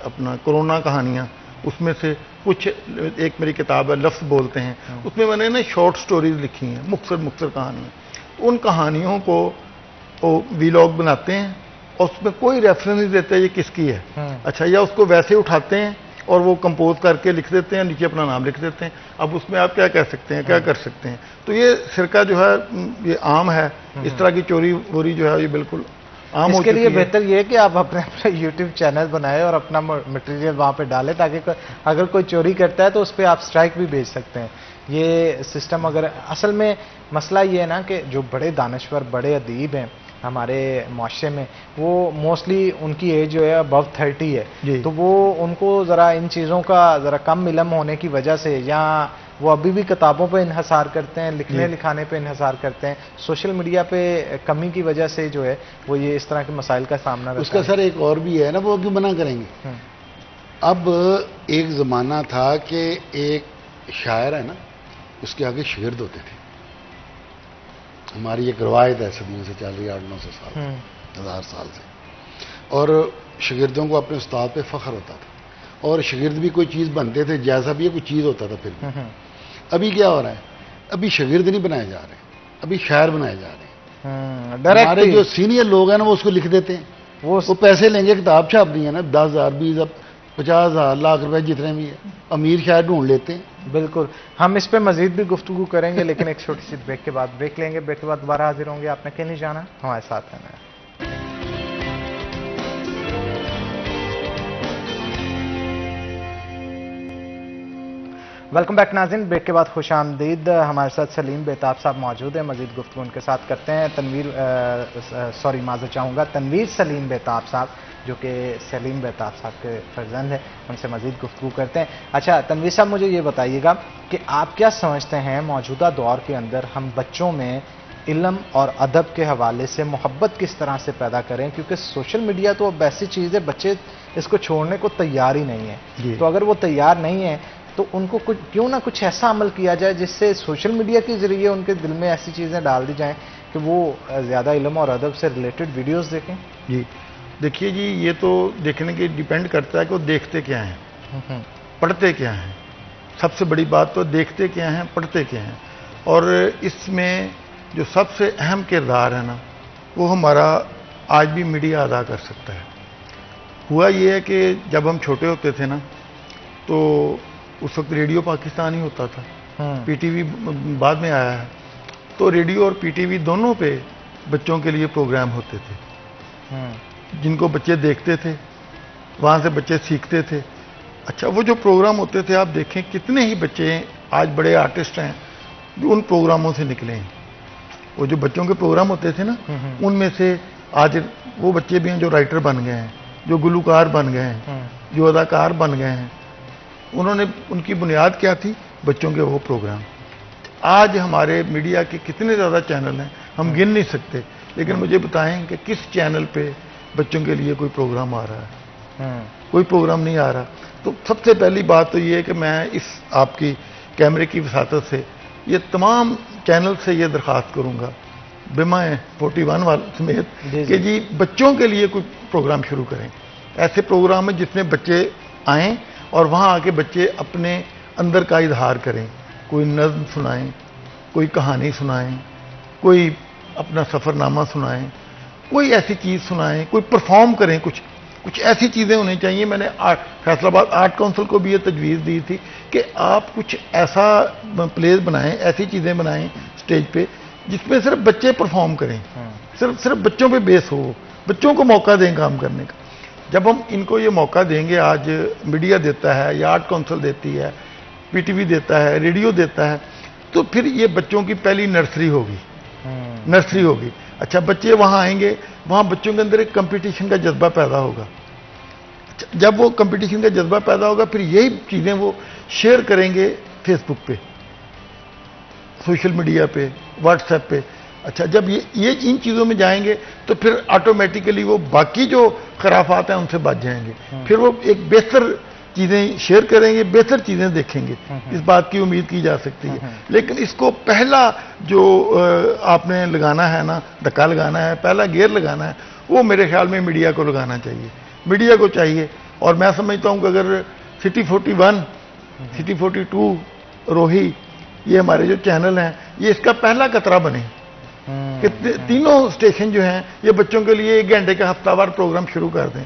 اپنا کورونا کہانیاں، اس میں سے کچھ ایک میری کتاب ہے لفظ بولتے ہیں، اس میں نے نا شارٹ سٹوریز لکھی ہیں، مختصر کہانیاں. ان کہانیوں کو ویلاگ بناتے ہیں اور اس میں کوئی ریفرنس نہیں دیتے یہ کس کی ہے. اچھا یا اس کو ویسے اٹھاتے ہیں اور وہ کمپوز کر کے لکھ دیتے ہیں، نیچے اپنا نام لکھ دیتے ہیں. اب اس میں آپ کیا کہہ سکتے ہیں، کیا کر سکتے ہیں؟ تو یہ سرقہ جو ہے یہ عام ہے، اس طرح کی چوری ووری جو ہے یہ بالکل عام ہو اس کے چکی لیے ہے. بہتر یہ ہے کہ آپ اپنے یوٹیوب چینل بنائیں اور اپنا مٹیریل وہاں پہ ڈالیں تاکہ اگر کوئی چوری کرتا ہے تو اس پہ آپ سٹرائک بھی بھیج سکتے ہیں. یہ سسٹم اگر اصل میں مسئلہ یہ ہے نا کہ جو بڑے دانشور بڑے ادیب ہیں ہمارے معاشرے میں، وہ موسٹلی ان کی ایج جو ہے ابو 30 ہے، تو وہ ان کو ذرا ان چیزوں کا ذرا کم علم ہونے کی وجہ سے یا وہ ابھی بھی کتابوں پہ انحصار کرتے ہیں، لکھنے لکھانے پہ انحصار کرتے ہیں، سوشل میڈیا پہ کمی کی وجہ سے جو ہے وہ یہ اس طرح کے مسائل کا سامنا کرتے ہیں. اس کا سر ایک اور بھی ہے نا، وہ کیوں منع کریں گے؟ اب ایک زمانہ تھا کہ ایک شاعر ہے نا اس کے آگے شاگرد ہوتے تھے. ہماری ایک روایت ہے صدیوں سے چل رہی ہے، 800-900 سال 1000 سال سے. اور شاگردوں کو اپنے استاد پہ فخر ہوتا تھا اور شاگرد بھی کوئی چیز بنتے تھے، جیسا بھی کوئی چیز ہوتا تھا. پھر بھی ابھی کیا ہو رہا ہے، ابھی شاگرد نہیں بنائے جا رہے، ابھی شاعر بنائے جا رہے ہیں. ہمارے جو سینئر لوگ ہیں نا وہ اس کو لکھ دیتے ہیں، وہ پیسے لیں گے، کتاب چھاپ دی ہے نا 10,000 20,000 50,000 لاکھ روپے جتنے بھی ہیں، امیر شاعر ڈھونڈ لیتے ہیں. بالکل، ہم اس پہ مزید بھی گفتگو کریں گے لیکن ایک چھوٹی سی بریک کے بعد بریک لیں گے. بریک کے بعد دوبارہ حاضر ہوں گے. آپ نے کہیں نہیں جانا، ہمارے ساتھ رہنا ہے. ویلکم بیک ناظرین، بریک کے بعد خوش آمدید. ہمارے ساتھ سلیم بیتاب صاحب موجود ہیں، مزید گفتگو ان کے ساتھ کرتے ہیں. تنویر سلیم بیتاب صاحب جو کہ سلیم بیتاب صاحب کے فرزند ہیں، ان سے مزید گفتگو کرتے ہیں. اچھا تنویر صاحب، مجھے یہ بتائیے گا کہ آپ کیا سمجھتے ہیں موجودہ دور کے اندر ہم بچوں میں علم اور ادب کے حوالے سے محبت کس طرح سے پیدا کریں، کیونکہ سوشل میڈیا تو اب ایسی چیز ہے بچے اس کو چھوڑنے کو تیار ہی نہیں ہیں. تو اگر وہ تیار نہیں ہیں تو ان کو کیوں نہ کچھ ایسا عمل کیا جائے جس سے سوشل میڈیا کے ذریعے ان کے دل میں ایسی چیزیں ڈال دی جائیں کہ وہ زیادہ علم اور ادب سے ریلیٹڈ ویڈیوز دیکھیں. جی دیکھیے جی، یہ تو دیکھنے کے ڈیپینڈ کرتا ہے کہ وہ دیکھتے کیا ہیں، پڑھتے کیا ہیں. سب سے بڑی بات تو دیکھتے کیا ہیں، پڑھتے کیا ہیں. اور اس میں جو سب سے اہم کردار ہے نا، وہ ہمارا آج بھی میڈیا ادا کر سکتا ہے. ہوا یہ ہے کہ جب ہم چھوٹے ہوتے تھے نا، تو اس وقت ریڈیو پاکستان ہی ہوتا تھا، پی ٹی وی بعد میں آیا ہے. تو ریڈیو اور پی ٹی وی دونوں پہ بچوں کے لیے پروگرام ہوتے تھے جن کو بچے دیکھتے تھے، وہاں سے بچے سیکھتے تھے. اچھا، وہ جو پروگرام ہوتے تھے آپ دیکھیں کتنے ہی بچے آج بڑے آرٹسٹ ہیں جو ان پروگراموں سے نکلے ہیں. وہ جو بچوں کے پروگرام ہوتے تھے نا، ان میں سے آج وہ بچے بھی ہیں جو رائٹر بن گئے ہیں، جو گلوکار بن گئے ہیں، جو اداکار بن گئے ہیں. انہوں نے، ان کی بنیاد کیا تھی؟ بچوں کے وہ پروگرام. آج ہمارے میڈیا کے کتنے زیادہ چینل ہیں ہم گن نہیں سکتے، لیکن مجھے بتائیں کہ کس چینل پہ بچوں کے لیے کوئی پروگرام آ رہا ہے؟ کوئی پروگرام نہیں آ رہا. تو سب سے پہلی بات تو یہ ہے کہ میں اس آپ کی کیمرے کی وساطت سے یہ تمام چینل سے یہ درخواست کروں گا، بما 41 والے سمیت، کہ جی بچوں کے لیے کوئی پروگرام شروع کریں. ایسے پروگرام ہیں جس میں بچے آئیں اور وہاں آ کے بچے اپنے اندر کا اظہار کریں. کوئی نظم سنائیں، کوئی کہانی سنائیں، کوئی اپنا سفر نامہ سنائیں، کوئی ایسی چیز سنائیں، کوئی پرفارم کریں. کچھ ایسی چیزیں ہونی چاہیے. میں نے فیصل آباد آرٹ کونسل کو بھی یہ تجویز دی تھی کہ آپ کچھ ایسا پلیز بنائیں، ایسی چیزیں بنائیں اسٹیج پہ جس میں صرف بچے پرفارم کریں، صرف بچوں پہ بیس ہو، بچوں کو موقع دیں کام کرنے کا. جب ہم ان کو یہ موقع دیں گے، آج میڈیا دیتا ہے یا آرٹ کونسل دیتی ہے، پی ٹی وی دیتا ہے، ریڈیو دیتا ہے، تو پھر یہ بچوں کی پہلی نرسری ہوگی. اچھا، بچے وہاں آئیں گے، وہاں بچوں کے اندر ایک کمپٹیشن کا جذبہ پیدا ہوگا. جب وہ کمپٹیشن کا جذبہ پیدا ہوگا، پھر یہی چیزیں وہ شیئر کریں گے فیس بک پہ، سوشل میڈیا پہ، واٹس ایپ پہ. اچھا، جب یہ ان چیزوں میں جائیں گے تو پھر آٹومیٹیکلی وہ باقی جو خرافات ہیں ان سے بچ جائیں گے. پھر وہ ایک بہتر چیزیں شیئر کریں گے، بہتر چیزیں دیکھیں گے. اس بات کی امید کی جا سکتی ہے. لیکن اس کو پہلا جو آپ نے لگانا ہے نا، دھکا لگانا ہے، پہلا گیئر لگانا ہے، وہ میرے خیال میں میڈیا کو لگانا چاہیے. میڈیا کو چاہیے. اور میں سمجھتا ہوں کہ اگر سٹی 41، سٹی 42، روہی، یہ ہمارے جو چینل ہیں، یہ اس کا پہلا قطرہ بنے کہ تینوں اسٹیشن جو ہیں یہ بچوں کے لیے 1 گھنٹے کا ہفتہ وار پروگرام شروع کر دیں،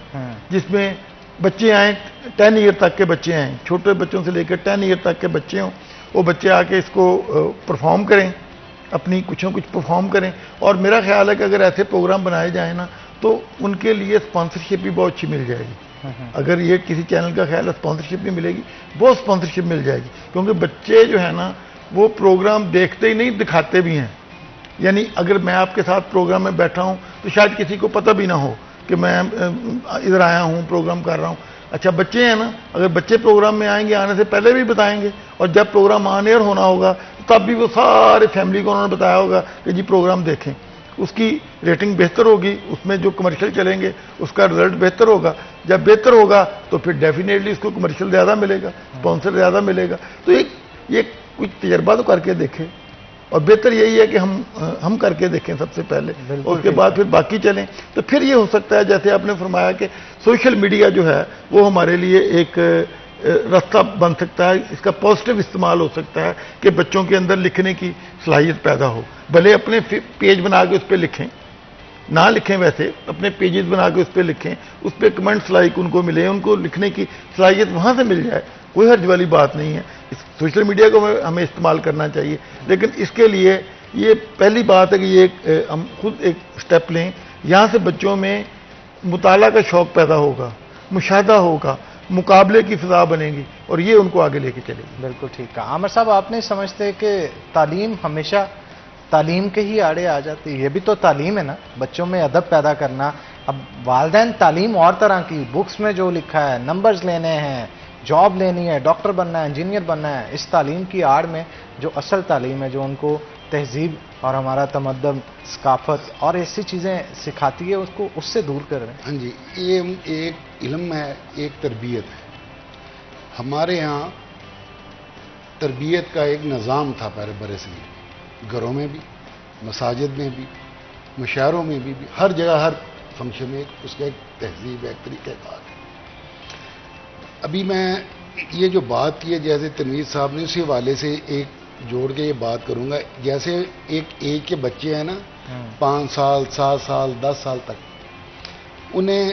جس میں بچے آئیں، 10 ایئر تک کے بچے آئیں، چھوٹے بچوں سے لے کر 10 ایئر تک کے بچے ہوں. وہ بچے آ کے اس کو پرفارم کریں، اپنی کچھ پرفارم کریں. اور میرا خیال ہے کہ اگر ایسے پروگرام بنائے جائیں نا، تو ان کے لیے اسپانسرشپ بھی بہت اچھی مل جائے گی. اگر یہ کسی چینل کا خیال ہے اسپانسرشپ نہیں ملے گی، بہت اسپانسرشپ مل جائے گی. کیونکہ بچے جو ہے نا، وہ پروگرام دیکھتے ہی نہیں، دکھاتے بھی ہیں. یعنی اگر میں آپ کے ساتھ پروگرام میں بیٹھا ہوں تو شاید کسی کو پتہ بھی نہ ہو کہ میں ادھر آیا ہوں، پروگرام کر رہا ہوں. اچھا، بچے ہیں نا، اگر بچے پروگرام میں آئیں گے، آنے سے پہلے بھی بتائیں گے، اور جب پروگرام آن ایئر ہونا ہوگا تب بھی وہ سارے فیملی کو انہوں نے بتایا ہوگا کہ جی پروگرام دیکھیں. اس کی ریٹنگ بہتر ہوگی، اس میں جو کمرشل چلیں گے اس کا رزلٹ بہتر ہوگا. جب بہتر ہوگا تو پھر ڈیفینیٹلی اس کو کمرشل زیادہ ملے گا، اسپانسر زیادہ ملے گا. تو یہ کچھ تجربہ تو کر کے دیکھیں. اور بہتر یہی ہے کہ ہم کر کے دیکھیں سب سے پہلے، اس کے بعد پھر باقی چلیں. تو پھر یہ ہو سکتا ہے جیسے آپ نے فرمایا کہ سوشل میڈیا جو ہے وہ ہمارے لیے ایک راستہ بن سکتا ہے. اس کا پازیٹیو استعمال ہو سکتا ہے کہ بچوں کے اندر لکھنے کی صلاحیت پیدا ہو. بھلے اپنے پیج بنا کے اس پہ لکھیں، نہ لکھیں، ویسے اپنے پیجز بنا کے اس پہ لکھیں، اس پہ کمنٹس لائک ان کو ملے، ان کو لکھنے کی صلاحیت وہاں سے مل جائے. کوئی حرج والی بات نہیں ہے. سوشل میڈیا کو ہمیں استعمال کرنا چاہیے. لیکن اس کے لیے یہ پہلی بات ہے کہ یہ ہم خود ایک سٹیپ لیں. یہاں سے بچوں میں مطالعہ کا شوق پیدا ہوگا، مشاہدہ ہوگا، مقابلے کی فضا بنے گی، اور یہ ان کو آگے لے کے چلے گی. بالکل ٹھیک کہا. عامر صاحب، آپ نہیں سمجھتے کہ تعلیم ہمیشہ تعلیم کے ہی آڑے آ جاتی ہے؟ یہ بھی تو تعلیم ہے نا، بچوں میں ادب پیدا کرنا. اب والدین تعلیم اور طرح کی، بکس میں جو لکھا ہے، نمبرز لینے ہیں، جاب لینی ہے، ڈاکٹر بننا ہے، انجینئر بننا ہے، اس تعلیم کی آڑ میں جو اصل تعلیم ہے، جو ان کو تہذیب اور ہمارا تمدن، ثقافت اور ایسی چیزیں سکھاتی ہے، اس کو اس سے دور کر رہے ہیں؟ ہاں جی، یہ ایک علم ہے، ایک تربیت ہے. ہمارے ہاں تربیت کا ایک نظام تھا پہلے برے صغیر، گھروں میں بھی، مساجد میں بھی، مشاعروں میں بھی، ہر جگہ ہر فنکشن میں اس کا ایک تہذیب ہے، ایک طریقہ کار ہے. ابھی میں یہ جو بات کی ہے جیسے تنویر صاحب نے، اسی حوالے سے ایک جوڑ کے یہ بات کروں گا. جیسے ایک ایج کے بچے ہیں نا، 5 سال 7 سال 10 سال تک، انہیں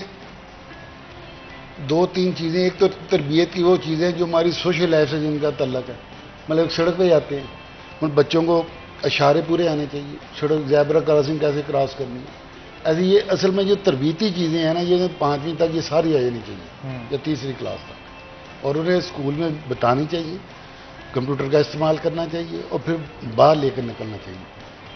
2-3 چیزیں، ایک تو تربیت کی وہ چیزیں جو ہماری سوشل لائف سے جن کا تعلق ہے. مطلب سڑک پہ جاتے ہیں، ان بچوں کو اشارے پورے آنے چاہیے، سڑک زیبرا کراسنگ کیسے کراس کرنی ہے. ایسے یہ اصل میں جو تربیتی چیزیں ہیں نا، یہ 5ویں تک یہ ساری آ جانی چاہیے یا 3ری کلاس تک، اور انہیں اسکول میں بتانی چاہیے. کمپیوٹر کا استعمال کرنا چاہیے اور پھر باہر لے کر نکلنا چاہیے.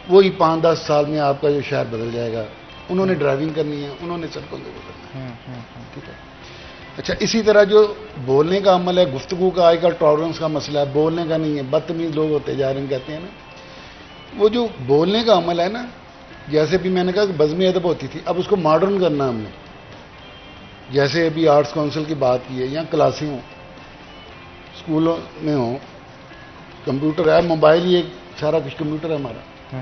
وہی 5-10 سال میں آپ کا جو شہر بدل جائے گا. انہوں نے ڈرائیونگ کرنی ہے، انہوں نے سڑکوں سے گزرنا ہے. ٹھیک ہے. اچھا، اسی طرح جو بولنے کا عمل ہے، گفتگو کا آج کل ٹالرنس کا مسئلہ ہے، بولنے کا نہیں ہے، بدتمیز لوگ ہوتے جا رہے ہیں، کہتے ہیں نا. وہ جو بولنے کا عمل ہے نا، جیسے بھی میں نے کہا کہ بزم ادب ہوتی تھی، اب اس کو ماڈرن کرنا ہم نے. جیسے ابھی آرٹس کونسل کی بات کی ہے، یا کلاسیں ہوں، اسکولوں میں ہوں، کمپیوٹر ہے، موبائل ہی ایک سارا کچھ کمپیوٹر ہے ہمارا.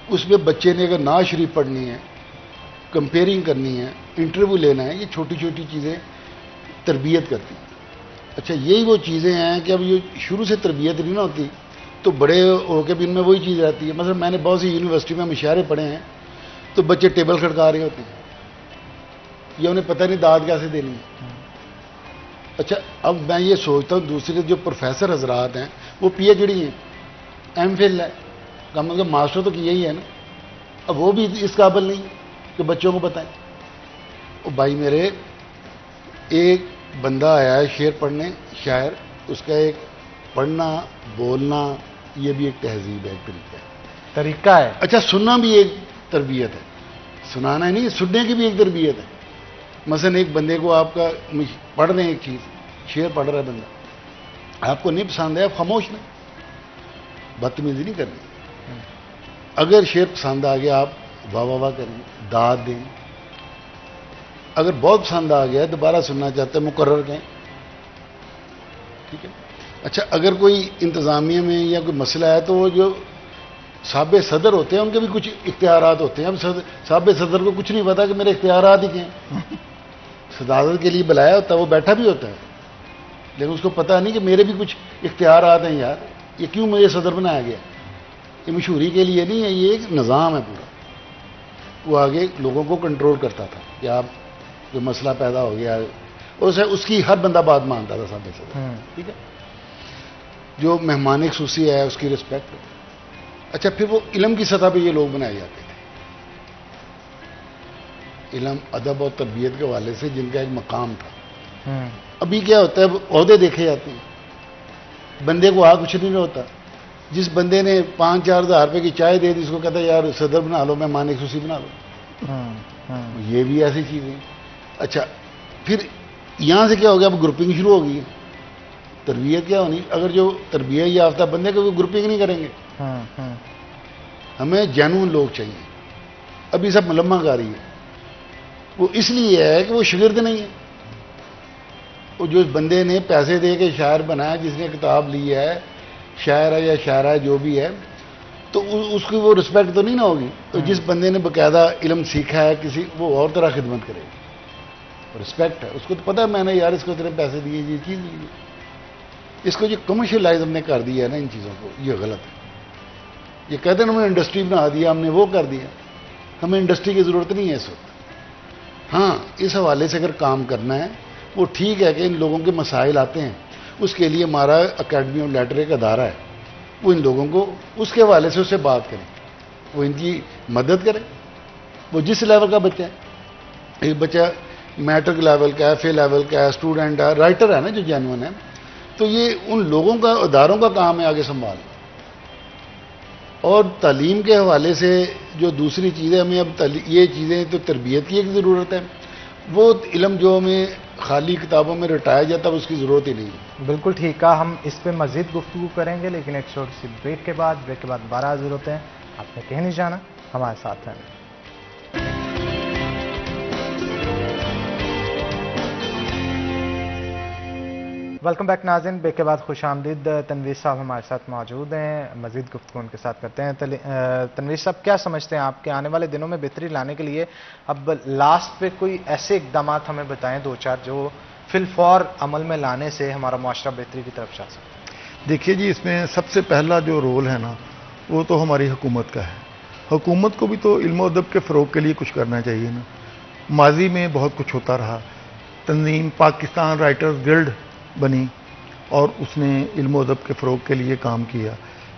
اس میں بچے نے اگر نعت شریف پڑھنی ہے، کمپیئرنگ کرنی ہے، انٹرویو لینا ہے، یہ چھوٹی چھوٹی چیزیں تربیت کرتی ہیں. اچھا، یہی وہ چیزیں ہیں کہ اب یہ شروع سے تربیت نہیں نہ ہوتی تو بڑے ہو کے بھی ان میں وہی چیز رہتی ہے. مثلا میں نے بہت سی یونیورسٹی میں مشاعرے پڑھے ہیں تو بچے ٹیبل کھڑکا رہے ہوتے ہیں، یہ انہیں پتہ نہیں داد کیسے دینی ہے. اچھا، اب میں یہ سوچتا ہوں دوسرے جو پروفیسر حضرات ہیں وہ پی ایچ ڈی ہیں، ایم فل ہے، کم از کم ماسٹر تو کیا ہی ہے نا. اب وہ بھی اس قابل نہیں کہ بچوں کو بتائیں. بھائی میرے، ایک بندہ آیا ہے شعر پڑھنے، شاعر، اس کا ایک پڑھنا بولنا یہ بھی ایک تہذیب ہے، ایک طریقہ ہے. اچھا، سننا بھی ایک تربیت ہے، سنانا نہیں، سننے کی بھی ایک تربیت ہے. مثلا ایک بندے کو آپ کا پڑھ دیں ایک چیز، شعر پڑھ رہا ہے بندہ، آپ کو نہیں پسند ہے، آپ خاموش نہیں، بدتمیزی نہیں کرنی. اگر شعر پسند آ گیا آپ واہ واہ واہ کریں، داد دیں. اگر بہت پسند آ گیا دوبارہ سننا چاہتے ہیں مقرر کہیں. ٹھیک ہے. اچھا، اگر کوئی انتظامیہ میں یا کوئی مسئلہ ہے تو وہ جو صابع صدر ہوتے ہیں ان کے بھی کچھ اختیارات ہوتے ہیں. اب صابع صدر کو کچھ نہیں پتا کہ میرے اختیارات ہی کیا ہیں. صدارت کے لیے بلایا ہوتا ہے، وہ بیٹھا بھی ہوتا ہے، لیکن اس کو پتا نہیں کہ میرے بھی کچھ اختیارات ہیں یار، یہ کیوں مجھے صدر بنایا گیا. یہ مشہوری کے لیے نہیں ہے، یہ ایک نظام ہے پورا. وہ آگے لوگوں کو کنٹرول کرتا تھا کہ آپ جو مسئلہ پیدا ہو گیا، اور اس کی ہر بندہ بات مانتا تھا صاحب صدر. ٹھیک ہے. جو مہمان خصوصی ہے اس کی رسپیکٹ. اچھا، پھر وہ علم کی سطح پہ یہ لوگ بنائے جاتے تھے، علم ادب اور تربیت کے حوالے سے جن کا ایک مقام تھا. ابھی کیا ہوتا ہے، عہدے دیکھے جاتے ہیں، بندے کو کچھ نہیں ہوتا. جس بندے نے 5-4 ہزار روپے کی چائے دے دی، اس کو کہتا ہے یار صدر بنا لو، مہمان خصوصی بنا لو. یہ بھی ایسی چیزیں. اچھا، پھر یہاں سے کیا ہو گیا، اب گروپنگ شروع ہو گئی ہے. تربیت کیا ہونی، اگر جو تربیت یافتہ بندے کو گروپنگ نہیں کریں گے. ہمیں جینون لوگ چاہیے. ابھی سب ملمہ کاری ہے، وہ اس لیے ہے کہ وہ شاگرد نہیں ہے. وہ جو بندے نے پیسے دے کے شاعر بنایا، جس نے کتاب لی ہے، شاعر ہے یا شاعرہ ہے جو بھی ہے، تو اس کی وہ رسپیکٹ تو نہیں نہ ہوگی. تو جس بندے نے باقاعدہ علم سیکھا ہے کسی، وہ اور طرح خدمت کرے گا، رسپیکٹ ہے. اس کو تو پتہ ہے میں نے یار اس کو اتنے پیسے دیے، یہ چیز لی. اس کو جو کمرشلائز ہم نے کر دیا ہے نا ان چیزوں کو، یہ غلط ہے. یہ کہتے ہیں ہم نے انڈسٹری بنا دیا، ہم نے وہ کر دیا. ہمیں انڈسٹری کی ضرورت نہیں ہے اس وقت. ہاں، اس حوالے سے اگر کام کرنا ہے وہ ٹھیک ہے کہ ان لوگوں کے مسائل آتے ہیں، اس کے لیے ہمارا اکیڈمی آف لیٹر ایک ادارہ ہے، وہ ان لوگوں کو اس کے حوالے سے اس سے بات کریں، وہ ان کی مدد کریں. وہ جس لیول کا بچہ ہے، ایک بچہ میٹرک لیول کا ہے، ایف اے لیول کا ہے، اسٹوڈنٹ ہے، رائٹر ہے نا جو جینون ہے، تو یہ ان لوگوں کا، اداروں کا کام ہے آگے سنبھال. اور تعلیم کے حوالے سے جو دوسری چیزیں ہمیں اب یہ چیزیں تو تربیت کی ایک ضرورت ہے. وہ علم جو ہمیں خالی کتابوں میں رٹایا جاتا ہے اس کی ضرورت ہی نہیں ہے. بالکل ٹھیک ہے، ہم اس پہ مزید گفتگو کریں گے، لیکن ایک چھوٹی سی بریک کے بعد دوبارہ حاضر ہوتے ہیں. آپ نے کہیں نہیں جانا، ہمارے ساتھ ہیں. ویلکم بیک ناظرین، بریک کے بعد خوش آمدید. تنویر صاحب ہمارے ساتھ موجود ہیں، مزید گفتگو ان کے ساتھ کرتے ہیں. تنویر صاحب، کیا سمجھتے ہیں آپ کے آنے والے دنوں میں بہتری لانے کے لیے اب لاسٹ پہ کوئی ایسے اقدامات ہمیں بتائیں 2-4 جو فی الفور عمل میں لانے سے ہمارا معاشرہ بہتری کی طرف جا سکتا ہے؟ دیکھیے جی، اس میں سب سے پہلا جو رول ہے نا وہ تو ہماری حکومت کا ہے. حکومت کو بھی تو علم و ادب کے فروغ کے لیے کچھ کرنا چاہیے نا. ماضی میں بہت کچھ ہوتا رہا. تنظیم پاکستان رائٹرز گلڈ بنی اور اس نے علم و ادب کے فروغ کے لیے کام کیا.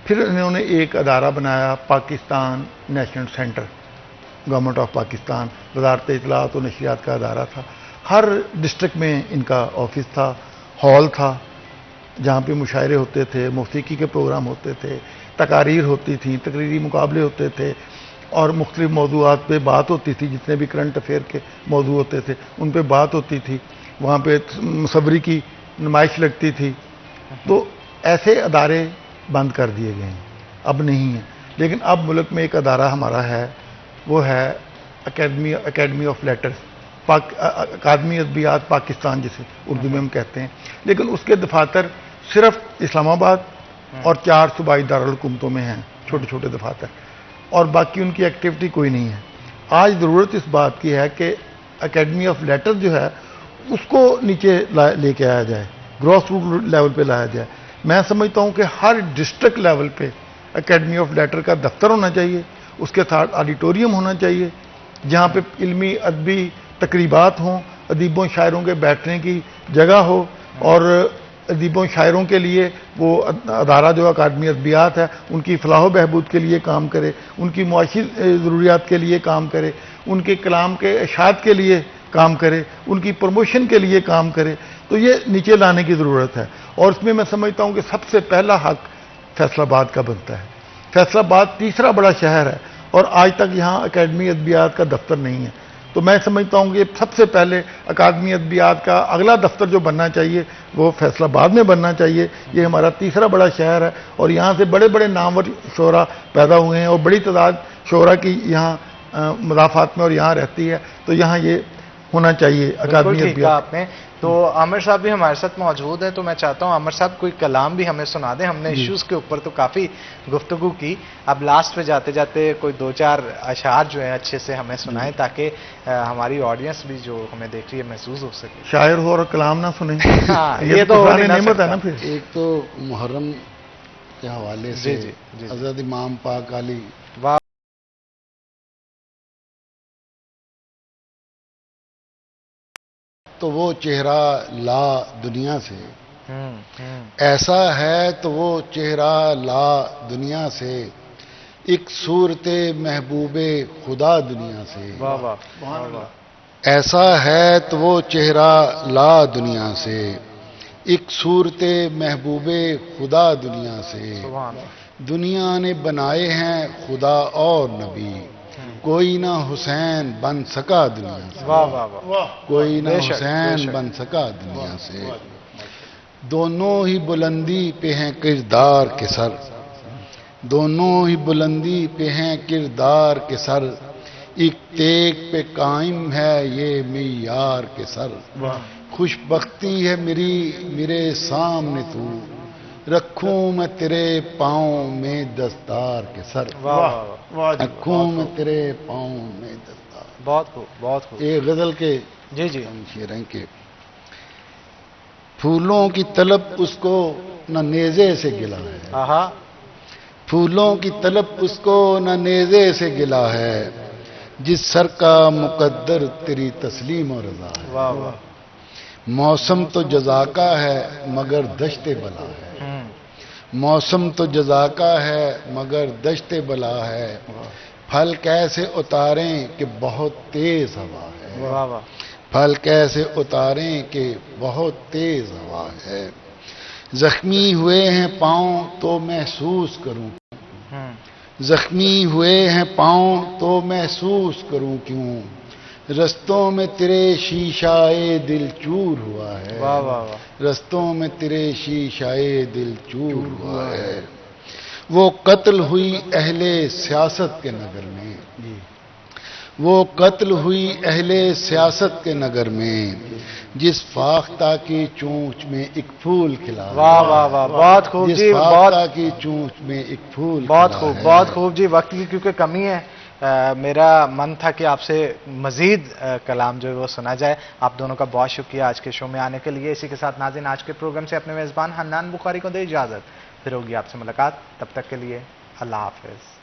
پھر انہوں نے ایک ادارہ بنایا، Pakistan national centre, government of Pakistan, وزارت اطلاعات و نشریات کا ادارہ تھا. ہر ڈسٹرکٹ میں ان کا آفس تھا، ہال تھا جہاں پہ مشاعرے ہوتے تھے، موسیقی کے پروگرام ہوتے تھے، تقاریر ہوتی تھیں، تقریری مقابلے ہوتے تھے اور مختلف موضوعات پہ بات ہوتی تھی. جتنے بھی کرنٹ افیئر کے موضوع ہوتے تھے ان پہ بات ہوتی تھی. وہاں پہ مصوری کی نمائش لگتی تھی. تو ایسے ادارے بند کر دیے گئے ہیں، اب نہیں ہیں. لیکن اب ملک میں ایک ادارہ ہمارا ہے، وہ ہے اکیڈمی آف لیٹرز، اکادمی ادبیات پاکستان جسے اردو میں ہم کہتے ہیں. لیکن اس کے دفاتر صرف اسلام آباد اور 4 صوبائی دارالحکومتوں میں ہیں، چھوٹے چھوٹے دفاتر، اور باقی ان کی ایکٹیویٹی کوئی نہیں ہے. آج ضرورت اس بات کی ہے کہ اکیڈمی آف لیٹرز جو ہے اس کو نیچے لے کے آیا جائے، گراس روٹ لیول پہ لایا جائے. میں سمجھتا ہوں کہ ہر ڈسٹرکٹ لیول پہ اکیڈمی آف لیٹر کا دفتر ہونا چاہیے، اس کے ساتھ آڈیٹوریم ہونا چاہیے جہاں پہ علمی ادبی تقریبات ہوں، ادیبوں شاعروں کے بیٹھنے کی جگہ ہو، اور ادیبوں شاعروں کے لیے وہ ادارہ جو اکادمی ادبیات ہے ان کی فلاح و بہبود کے لیے کام کرے، ان کی معاشی ضروریات کے لیے کام کرے، ان کے کلام کے اشاعت کے لیے کام کرے، ان کی پروموشن کے لیے کام کرے. تو یہ نیچے لانے کی ضرورت ہے. اور اس میں سمجھتا ہوں کہ سب سے پہلا حق فیصل آباد کا بنتا ہے. فیصل آباد تیسرا بڑا شہر ہے اور آج تک یہاں اکیڈمی ادبیات کا دفتر نہیں ہے. تو میں سمجھتا ہوں کہ سب سے پہلے اکادمی ادبیات کا اگلا دفتر جو بننا چاہیے وہ فیصل آباد میں بننا چاہیے. یہ ہمارا تیسرا بڑا شہر ہے اور یہاں سے بڑے بڑے نامور شعراء پیدا ہوئے ہیں اور بڑی تعداد شعراء کی یہاں مضافات میں اور یہاں رہتی ہے. تو یہاں یہ ہونا چاہیے اکادمی ادبیات. آپ نے تو عامر صاحب بھی ہمارے ساتھ موجود ہیں، تو میں چاہتا ہوں عامر صاحب کوئی کلام بھی ہمیں سنا دیں. ہم نے ایشوز کے اوپر تو کافی گفتگو کی، اب لاسٹ پہ جاتے جاتے کوئی 2-4 اشعار جو ہیں اچھے سے ہمیں سنائیں تاکہ ہماری آڈینس بھی جو ہمیں دیکھ رہی ہے محسوس ہو سکے. شاعر ہو اور کلام نہ سنیں، یہ تو نعمت ہے نا. پھر ایک تو محرم کے حوالے سے حضرت امام پاک علی تو وہ چہرہ لا دنیا سے، ایسا ہے تو وہ چہرہ لا دنیا سے، ایک صورت محبوب خدا دنیا سے. ایسا ہے تو وہ چہرہ لا دنیا سے، ایک صورت محبوب خدا دنیا سے. دنیا نے بنائے ہیں خدا اور نبی، کوئی نہ حسین بن سکا دنیا سے. کوئی نہ حسین بن سکا دنیا سے. دونوں ہی بلندی پہ ہیں کردار کے سر، دونوں ہی بلندی پہ ہیں کردار کے سر، ایک تیگ پہ قائم ہے یہ معیار کے سر. خوش بختی ہے میرے سامنے تو، رکھوں میں تیرے پاؤں میں دستار کے سر. رکھوں میں تیرے پاؤں میں دستار. بہت خوب، بہت خوب. ایک غزل کے جی شعر ہیں کہ پھولوں کی طلب اس کو نہ نیزے سے گلا ہے، پھولوں کی طلب اس کو نہ نیزے سے گلا ہے، جس سر کا مقدر تیری تسلیم و رضا ہے. موسم تو جزا کا ہے مگر دشت بلا ہے، موسم تو جزا کا ہے مگر دشت بلا ہے، پھل کیسے اتاریں کہ بہت تیز ہوا ہے، پھل کیسے اتاریں کہ بہت تیز ہوا ہے. زخمی ہوئے ہیں پاؤں تو محسوس کروں، زخمی ہوئے ہیں پاؤں تو محسوس کروں کیوں، رستوں میں تیرے شیشائے دل چور ہوا ہے، واہ واہ واہ، رستوں میں تیرے شیشائے دل چور ہوا ہے، وہ قتل ہوئی اہل سیاست کے نگر میں، وہ قتل ہوئی اہل سیاست کے نگر میں، جس فاختہ کی چونچ میں ایک پھول کھلا ہے، واہ واہ واہ، بہت خوب جس جی، بہت فاختہ کی چونچ میں ایک پھول بہت کھلا خوب، ہے۔ بہت خوب جی۔ وقت کی کیونکہ کمی ہے، میرا من تھا کہ آپ سے مزید کلام جو ہے وہ سنا جائے۔ آپ دونوں کا بہت شکریہ آج کے شو میں آنے کے لیے۔ اسی کے ساتھ ناظرین آج کے پروگرام سے اپنے میزبان حنان بخاری کو دے اجازت، پھر ہوگی آپ سے ملاقات، تب تک کے لیے اللہ حافظ۔